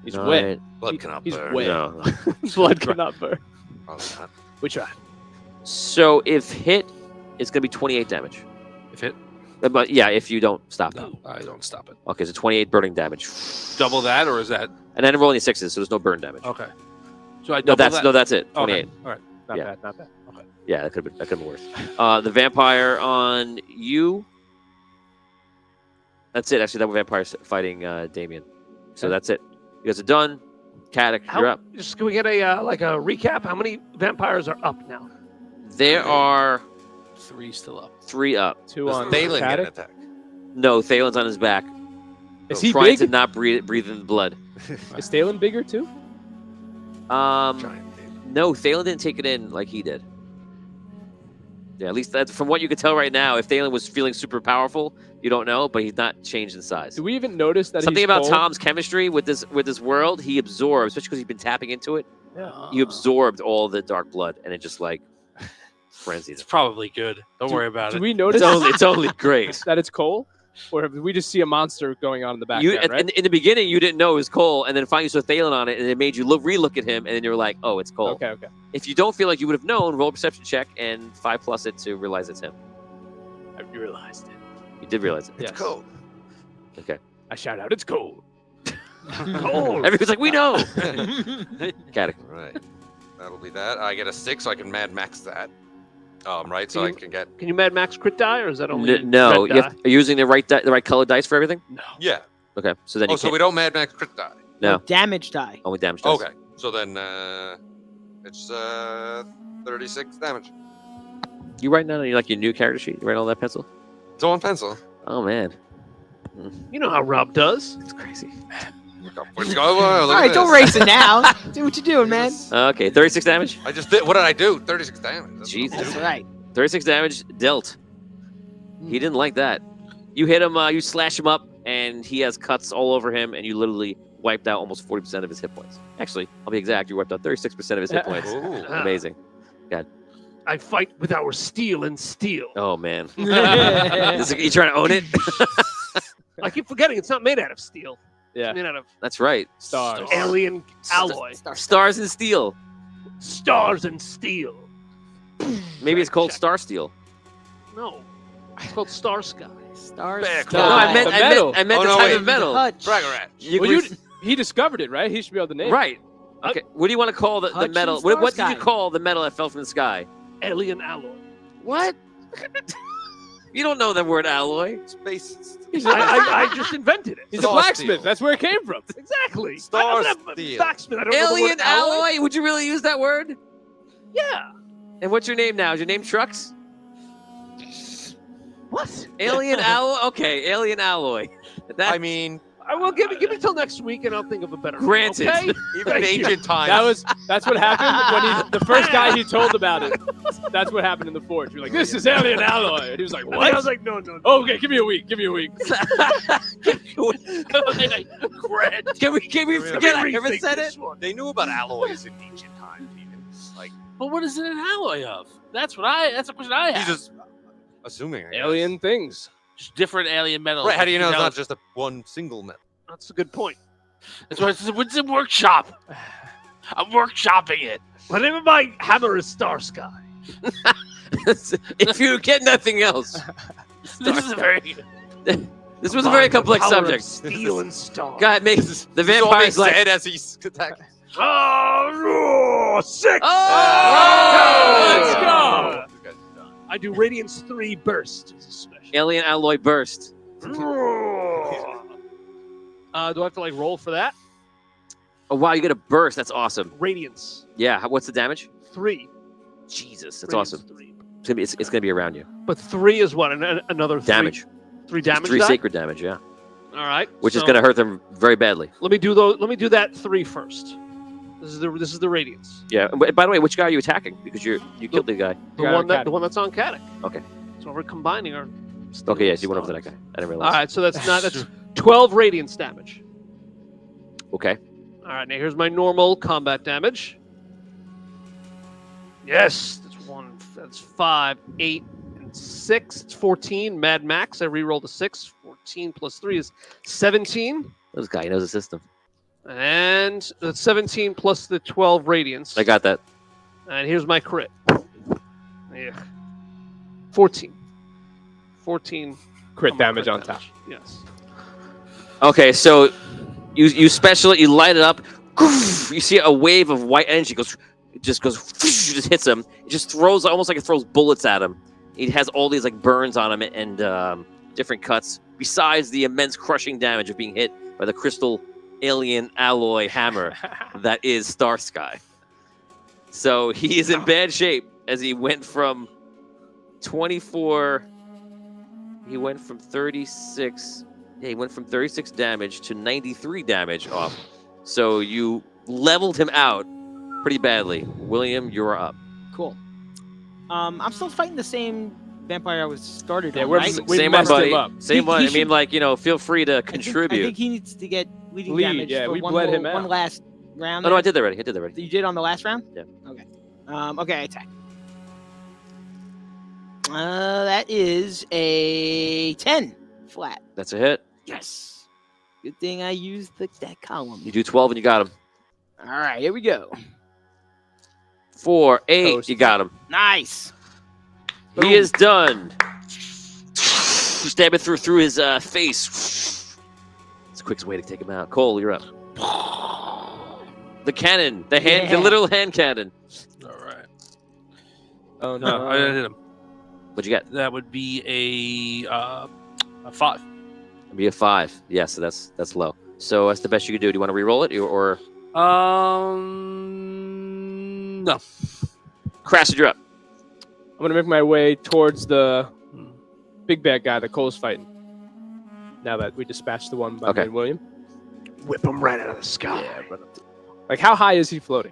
He's Nine- wet. Blood cannot He's burn. wet. No. Blood cannot burn. Probably not. We try. So if hit, it's going to be 28 damage. If hit, But yeah, if you don't stop it. no, I don't stop it. Okay, so 28 burning damage. Double that, or is that And I didn't roll any 6s, so there's no burn damage. okay? So I No, double that's that. no, that's it. Okay. 28. All right. Not Yeah. bad. Not bad. Okay. Yeah, that could have been worse. The vampire on you. That's it. Actually, that vampire's fighting Damien. So that's it. You guys are done. Caddick, you're up. Just can we get a like a recap? How many vampires are up now? There are 3 still up. 3 up. 2 Does on Thalen get an Paddock. attack? No, Thalen's on his back, Is he trying big? to not breathe in the blood. Is Thalen bigger too? Um, Giant thing. no, Thalen didn't take it in like he did. Yeah, at least that's from what you can tell right now. If Thalen was feeling super powerful, you don't know, but he's not changed in size. Do we even notice that Something he's about cold? Tom's chemistry with this world, he absorbs, especially because he's been tapping into it. Yeah. He absorbed all the dark blood, and it just like frenzied It's him. probably good. Don't worry about Do it. we notice It's only great. that it's Cole? Or have we just see a monster going on in the You background, right? in the beginning you didn't know it was Cole, and then finally you saw Thalen on it, and it made you re-look at him, and then you're like, oh, it's Cole. Okay, okay. If you don't feel like you would have known, roll a perception check and 5+ it to realize it's him. I realized it. You did realize it. Yes. Cool. Okay. I shout out, it's Cole. Everyone's like, we know. Caddick. Right. That'll be that. I get a 6, so I can Mad Max that. Right, so Can I you- can get. Can you Mad Max crit die, or is that only No, red you die? are you using the right colored dice for everything? No. Yeah. Okay, so then you Oh, so can't. we don't Mad Max crit die. No. Damage die. Only damage dice. Okay. So then it's 36 damage. You write down like your new character sheet. You write on that pencil. It's all in pencil. Oh man, You know how Rob does. it's crazy. What's going on? All right, don't race it now. Do what you're doing, man. Okay, 36 damage. I just did. What did I do? 36 damage. That's Jesus. That's right. 36 damage dealt. He didn't like that. You hit him, you slash him up, and he has cuts all over him, and you literally wiped out almost 40% of his hit points. Actually, I'll be exact, you wiped out 36% of his hit points. Ooh. Amazing. I fight with our steel and steel. Oh, man. You trying to own it? I keep forgetting it's not made out of steel. Yeah. It's made out of That's right. Stars. alien alloy. Stars and steel. Stars and steel. Maybe it's called Check. Star Steel. No. It's called Star Sky. Stars. Back No, I The meant metal. the Oh, no, type wait. of metal. Hutch. Braggarat. Well, he discovered it, right? He should be able to name it. Right. Okay. What do you want to call the Hutch and metal? Star What did you Sky. call the metal that fell from the sky? Alien alloy. What? You don't know the word alloy. Space. I just invented it. He's a Star blacksmith. steel. That's where it came from. Exactly. Star I'm not a steel. blacksmith. I don't know the Alien word alloy? Would you really use that word? Yeah. And what's your name now? Is your name Trucks? What? Alien alloy? Okay, alien alloy. I mean, I will give me till next week, and I'll think of a better. name, Granted. Okay? even Thank you. ancient times. That's what happened when the first guy he told about it. That's what happened in the forge. You're like, this is alien alloy. And he was like, And what? I was like, no. Okay, give me a week. Give me a week. Can we forget I ever said it? They knew about alloys in ancient times, even. Like, But what is it an alloy of? That's a question I he's have. just assuming. I guess. Alien things. Just different alien metal. Right? How do you know it's know? not just a one single metal? That's a good point. That's why it's a workshop. I'm workshopping it. The name of my hammer is Star Sky. If you get nothing else. This is a very. This was a very complex Power of subject. Steel and star. God makes the This all makes vampire's like, sense as he's attacking. Oh, 6. Oh! Let's go! This guy's done. I do Radiance 3 burst. As a special. alien alloy burst. Do I have to roll for that? Oh wow, you get a burst. That's awesome. Radiance Yeah. What's the damage? 3. Jesus, that's Radiance awesome. 3. It's gonna be around you. But 3 is what? Another 3? Damage. 3 damage. 3 die? sacred damage. Yeah. All right. Which is so gonna hurt them very badly. Let me do those. Let me do that 3 first. This is the radiance. Yeah. And by the way, which guy are you attacking? Because you killed the guy. The Got one it, the one that's on Caddick. Okay. So we're combining our. Okay. Yes, you went over to that guy. I didn't realize. All right. So that's 12 radiance damage. Okay. All right. Now here's my normal combat damage. Yes, that's 5, 8, and 6. It's 14. Mad Max. I rerolled a 6. 14 plus 3 is 17. This guy, he knows the system. And that's 17 plus the 12 radiance. I got that. And here's my crit. Yeah. 14. 14 Crit damage on top. Yes. Okay, so you special it, you light it up. You see a wave of white energy just hits him. It just throws almost like it throws bullets at him. He has all these burns on him and different cuts. Besides the immense crushing damage of being hit by the crystal alien alloy hammer that is Star Sky. So he is in bad shape as he went from 24. He went from 36. Yeah, he went from 36 damage to 93 damage off. So you leveled him out pretty badly. William, you're up. Cool. I'm still fighting the same vampire I was started Yeah, on, we're right? we Same one, messed him buddy. up. Same He one. I should- mean, feel free to I contribute. think he needs to get bleeding Bleed, damage yeah, for we one, bled more- him out. one last round. Oh, no, I there. did that already. I did that already. You did on the last round? Yeah. Okay. Okay, attack. That is a 10 flat. That's a hit. Yes. Good thing I used that column. You do 12 and you got him. All right, here we go. 4, 8, Toast. you got him. Nice. He is done. Stab it through his face. It's the quickest way to take him out. Cole, you're up. The cannon, the Yeah. literal hand cannon. All right. Oh No, I didn't hit him. What'd you get? That would be a 5. It'd be a 5. Yeah, so that's low. So that's the best you could do. Do you want to re-roll it or No. Crash? You're up. I'm gonna make my way towards the big bad guy that Cole's fighting. Now that we dispatched the one by Okay. me and William. whip him right out of the sky. Yeah, run up to, like, how high is he floating?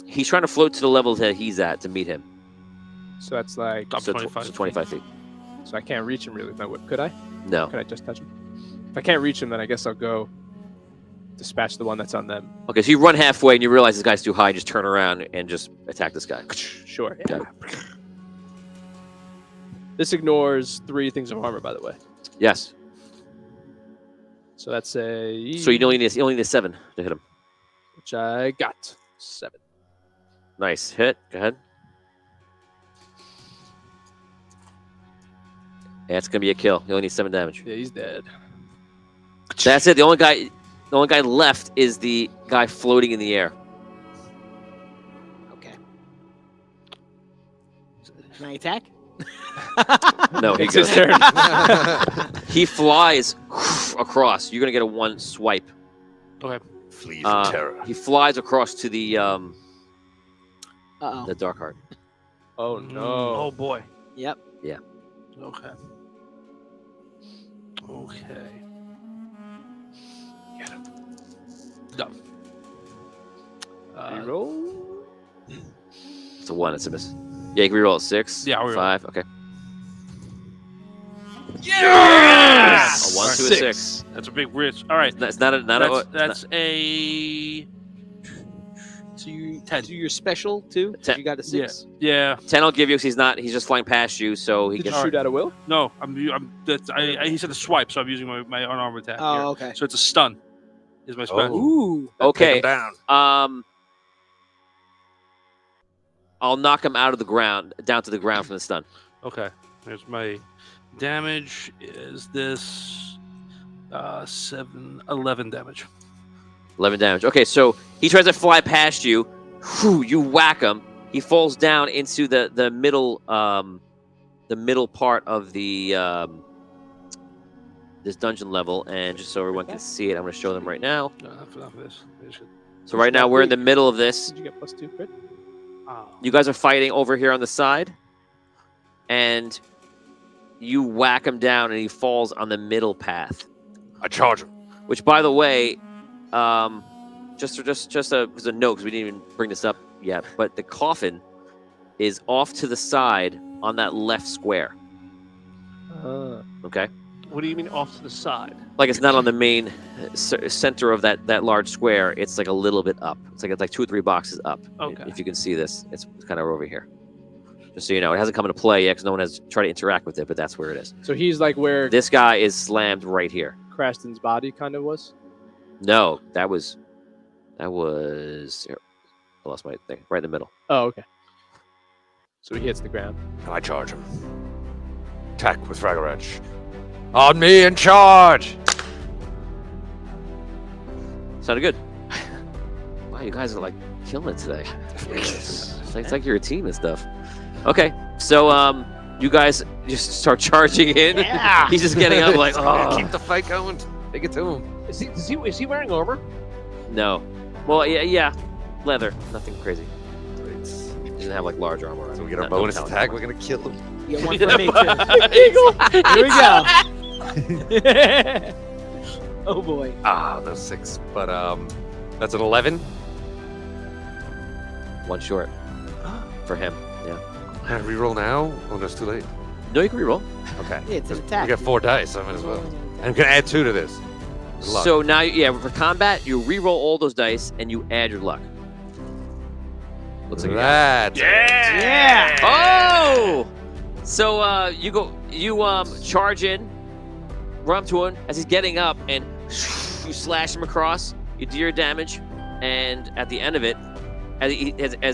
He's trying to float to the level that he's at to meet him. So that's like, Up So 25 25 feet. so I can't reach him really with my whip, could I? No. Could I just touch him? If I can't reach him, then I guess I'll go dispatch the one that's on them. Okay, so you run halfway and you realize this guy's too high. And just turn around and just attack this guy. Sure. Yeah. This ignores 3 things of armor, by the way. Yes. So that's a. So you only need 7 to hit him. Which I got 7. Nice hit. Go ahead. Yeah, it's gonna be a kill. You only need 7 damage. Yeah, he's dead. That's it. The only guy left is the guy floating in the air. Okay. Can I attack? No, he It's his goes. turn. He flies across. You're gonna get a 1 swipe. Flee from terror. He flies across to the Uh-oh. Dark Heart. Oh no. Oh boy. Yep. Okay. Okay. Get him. Done. Reroll. It's a 1. It's a miss. Yeah, you can reroll 6. Yeah, I'll reroll. 5. Okay. Yes! A 1, 2, and 6. That's a big risk. All right. It's not a. That's a. So you 10. do your special too? 'Cause 10. You got a 6. Yeah. 10 I'll give you because he's not. He's just flying past you, so he Did you gets. shoot at a will? No, he said a swipe, so I'm using my unarmed attack. Oh, here. okay. So it's a stun. Is my special. Ooh. Okay. Take him down. I'll knock him out of the ground, down to the ground from the stun. Okay. There's my damage. Is this 11 damage? 11 damage. Okay, so he tries to fly past you. Whew, you whack him. He falls down into the middle part of the this dungeon level. And just so everyone can see it, I'm going to show them right now. Enough of this. So right now we're in the middle of this. Did you get +2 crit? You guys are fighting over here on the side, and you whack him down, and he falls on the middle path. I charge him. Which, by the way, just a note because we didn't even bring this up yet, but the coffin is off to the side on that left square. Okay, What do you mean off to the side? like it's not on the main center of that large square. It's like a little bit up. It's like 2 or 3 boxes up. Okay. If you can see this, it's kind of over here. Just so you know, it hasn't come into play yet because no one has tried to interact with it, but that's where it is. So he's like where This guy is slammed right here. Craston's body kind of was? No, that was. Here, I lost my thing. Right in the middle. Oh, okay. So he hits the ground. And I charge him. Attack with Fraggle Wrench. On me and charge! Sounded good. Wow, you guys are like killing it today. It's like you're a team and stuff. Okay, so you guys just start charging in. Yeah. He's just getting up like, oh Keep the fight going. Take it to him. Is he wearing armor? no. Well, yeah, leather, nothing crazy. He doesn't have like large armor. So we get our No bonus talent attack. armor. We're gonna kill him. You get one for me too. Here we go. Oh boy. Ah, no 6. But that's an 11. 1 short for him. Yeah. I reroll now. Oh, no, it's too late. No, you can reroll. Okay. Yeah, it's an We attack. got 4 dice. I might as well. And I'm gonna add 2 to this. Good luck. So now, for combat, you reroll all those dice and you add your luck. Looks like you got it. That. Yeah. Oh! So you charge in, run up to him as he's getting up, and you slash him across. You do your damage, and at the end of it, as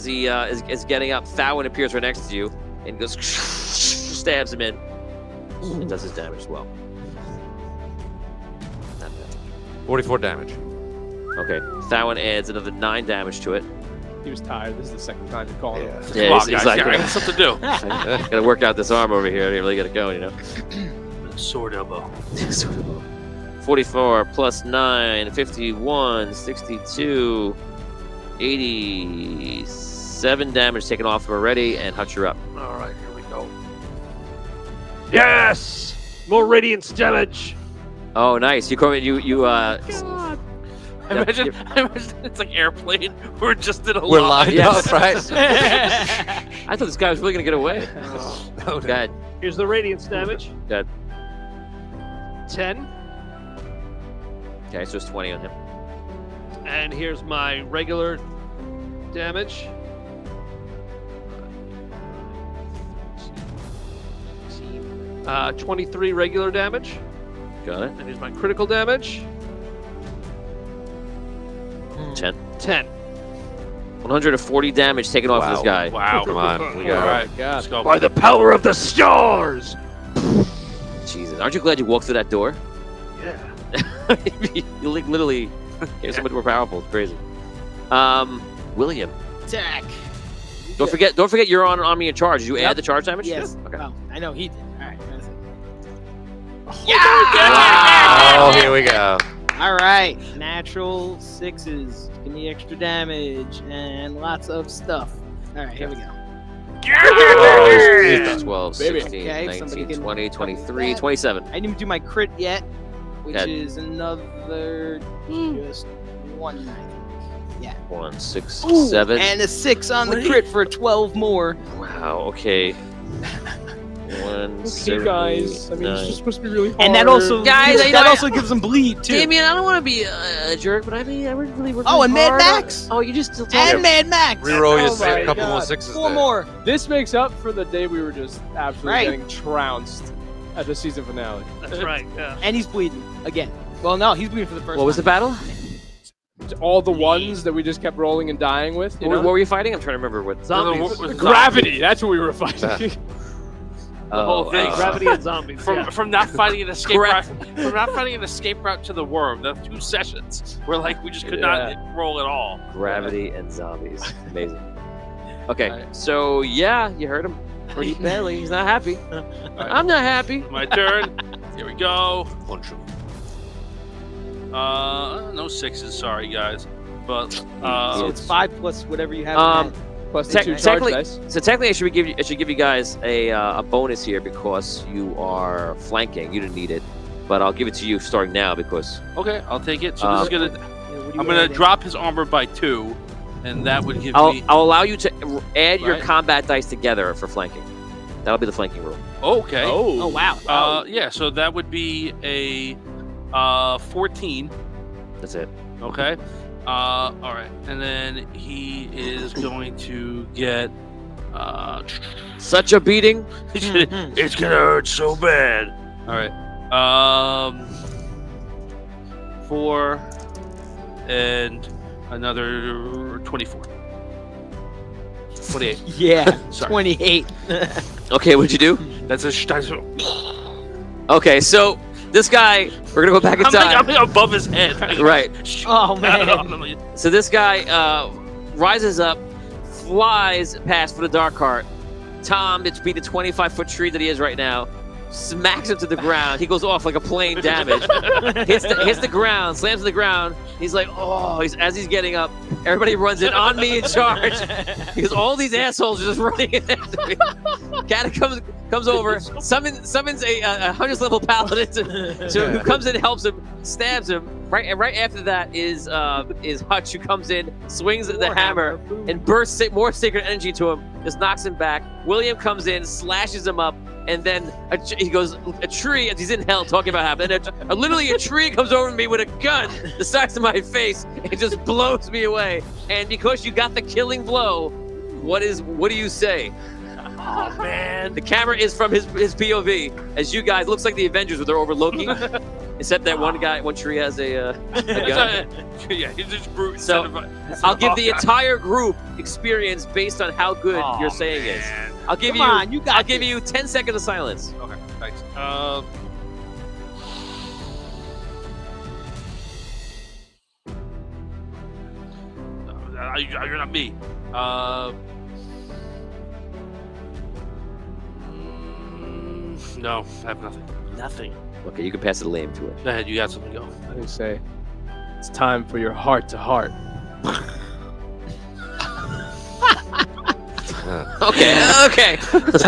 he is getting up, Thawen appears right next to you and goes stabs him in and does his damage as well. Not bad. 44 damage. Okay, Thawen adds another 9 damage to it. He was tired. This is the second time you're calling him. Yeah. Yeah, Come on, he's guys. like, I got something to do. gotta work out this arm over here. I really gotta go, you know. Sword elbow. 44 plus 9, 51, 62, 87 damage taken off him already, and Hutch, you're up. All right, here we go. Yes, more radiance damage. Oh, nice. You Yeah, imagine, yeah. I imagine it's like airplane. We're just in a We're line. lined Yes. up, right? I thought this guy was really gonna get away. No, Go ahead. Here's the radiance damage. Good. 10. Okay, so it's 20 on him. And here's my regular damage. 23 regular damage. Got it. And here's my critical damage. 10. 10. 140 damage taken off this Wow. guy. Wow. Come on, we All got right, God. let's go. By the power of the stars! Jesus, aren't you glad you walked through that door? Yeah. You like literally you're so much more powerful. It's crazy. William, Attack. don't forget you're on me in charge. Did you add Yep. the charge damage? Yes. Okay. Oh, I know he did. All right. That's it. Oh, here we go. All right. Natural 6s. Give me extra damage and lots of stuff. All right. Here we go. Oh, he's 12, Baby. 16, Okay, 19, somebody can 20, help me with 23, that. 27. I didn't even do my crit yet, which Okay. is another just one. I think. 1, 6, Ooh, 7. and a 6 on the crit for 12 more. Wow, okay. 1, Okay, 7, guys. I mean, it's 9. just supposed to be really hard. And that also Guys, I know- that also gives them bleed too. Damien, I don't want to be a jerk, but I mean, I really worked Oh, really and Mad hard. Max. Oh, you just still And talking. Mad Max. Reroll Oh your my a couple more God. 6s. 4 there. more. This makes up for the day we were just absolutely Right. getting trounced at the season finale. That's right. Yeah. And he's bleeding again. Well, no, he's bleeding for the first What was the time. battle? All the ones that we just kept rolling and dying with. You What know? were you fighting? I'm trying to remember what. Zombies. With Gravity. That's what we were fighting. The whole thing. Gravity and zombies. yeah. From not finding an escape route, from not finding an escape route to the worm, the 2 sessions where like we just could not roll at all. Gravity and zombies. Amazing. Okay, Alright. so yeah, you heard him. Pretty badly. He's not happy. I'm not happy. My turn. Here we go. Punch him. No 6s. Sorry, guys. But So it's 5 plus whatever you have. in Plus the Tec- 2 charge technically- dice. So technically, I should give you guys a bonus here because you are flanking. You didn't need it, but I'll give it to you starting now because okay, I'll take it. So this is gonna. that. Yeah, what do you I'm gonna add in? drop his armor by 2, and that would give I'll me. allow you to add your Right. combat dice together for flanking. That'll be the flanking rule. Okay. Oh wow. Yeah. So that would be a 14. That's it. Okay. All right, and then he is going to get. Such a beating. It's gonna hurt so bad. All right. 4 and another 24. 28. Yeah. Sorry. 28. Okay, what'd you do? That's a. Okay, so this guy, we're gonna go back in time. I'm above his head. Right. Oh, man. So this guy rises up, flies past for the dark cart. Tom, it's beat a 25-foot tree that he is right now, smacks him to the ground. He goes off like a plane damage. hits the ground, slams to the ground. He's like, oh, as he's getting up, everybody runs in on me in charge because all these assholes are just running in after me. Kata comes over, summons a 100th level paladin who comes in, helps him, stabs him. Right after that is Hutch, who comes in, swings the hammer, and bursts more sacred energy to him, just knocks him back. William comes in, slashes him up, and then he goes, a tree, as he's in hell talking about happening, literally a tree comes over to me with a gun the size of my face and just blows me away. And because you got the killing blow, what do you say? Oh man. The camera is from his POV, as you guys, looks like the Avengers where they're over Loki, except that one tree has a gun. Yeah, he's just brute. So, I'll give the entire group experience based on how good your saying is. I'll give Come on, you got I'll give this. you 10 seconds of silence. Okay, thanks. You're not me. No, I have nothing. Nothing. Okay, you can pass the lame to it. Go ahead, you got something to go. I would say it's time for your heart to heart. Okay. Okay. That's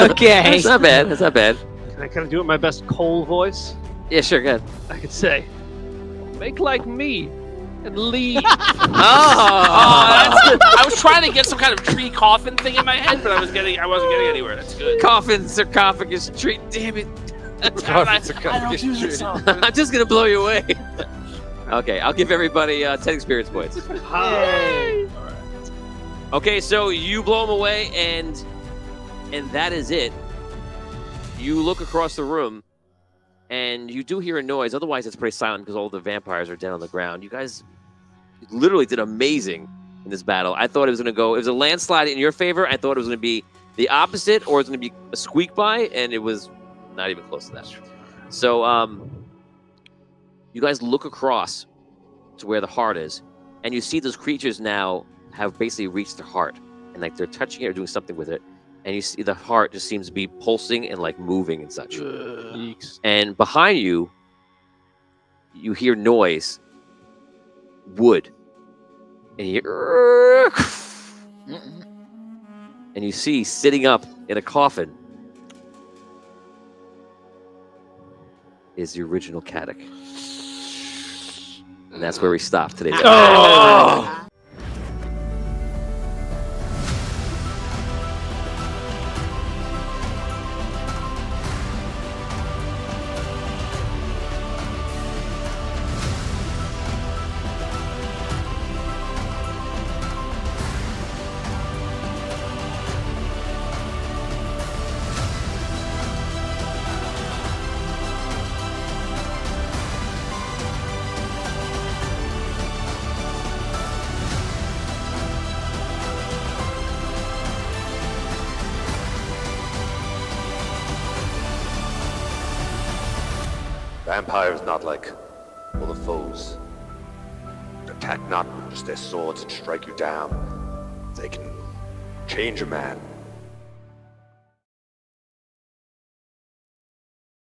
not bad. That's not bad. Can I kind of do it in my best Cole voice? Yeah, sure, go ahead. I could say, make like me. and leave. Oh, That's good. I was trying to get some kind of tree coffin thing in my head, but I wasn't getting anywhere. That's good. coffin, sarcophagus, tree. Damn it! I don't use it, so. I'm just gonna blow you away. Okay, I'll give everybody 10 experience points. Yay. Okay, so you blow him away, and that is it. You look across the room, and you do hear a noise. Otherwise, it's pretty silent because all the vampires are down on the ground. You guys literally did amazing in this battle. I thought it was going to go. It was a landslide in your favor. I thought it was going to be the opposite, or it was going to be a squeak by, and it was not even close to that. So, you guys look across to where the heart is, and you see those creatures now have basically reached their heart, and like they're touching it or doing something with it, and you see the heart just seems to be pulsing and like moving and such. Yeeks. And behind you, you hear noise, wood, and you hear, and you see sitting up in a coffin is the original Caddick. And that's where we stopped today. Oh! Vampires not like all the foes. Attack not with just their swords and strike you down. They can change a man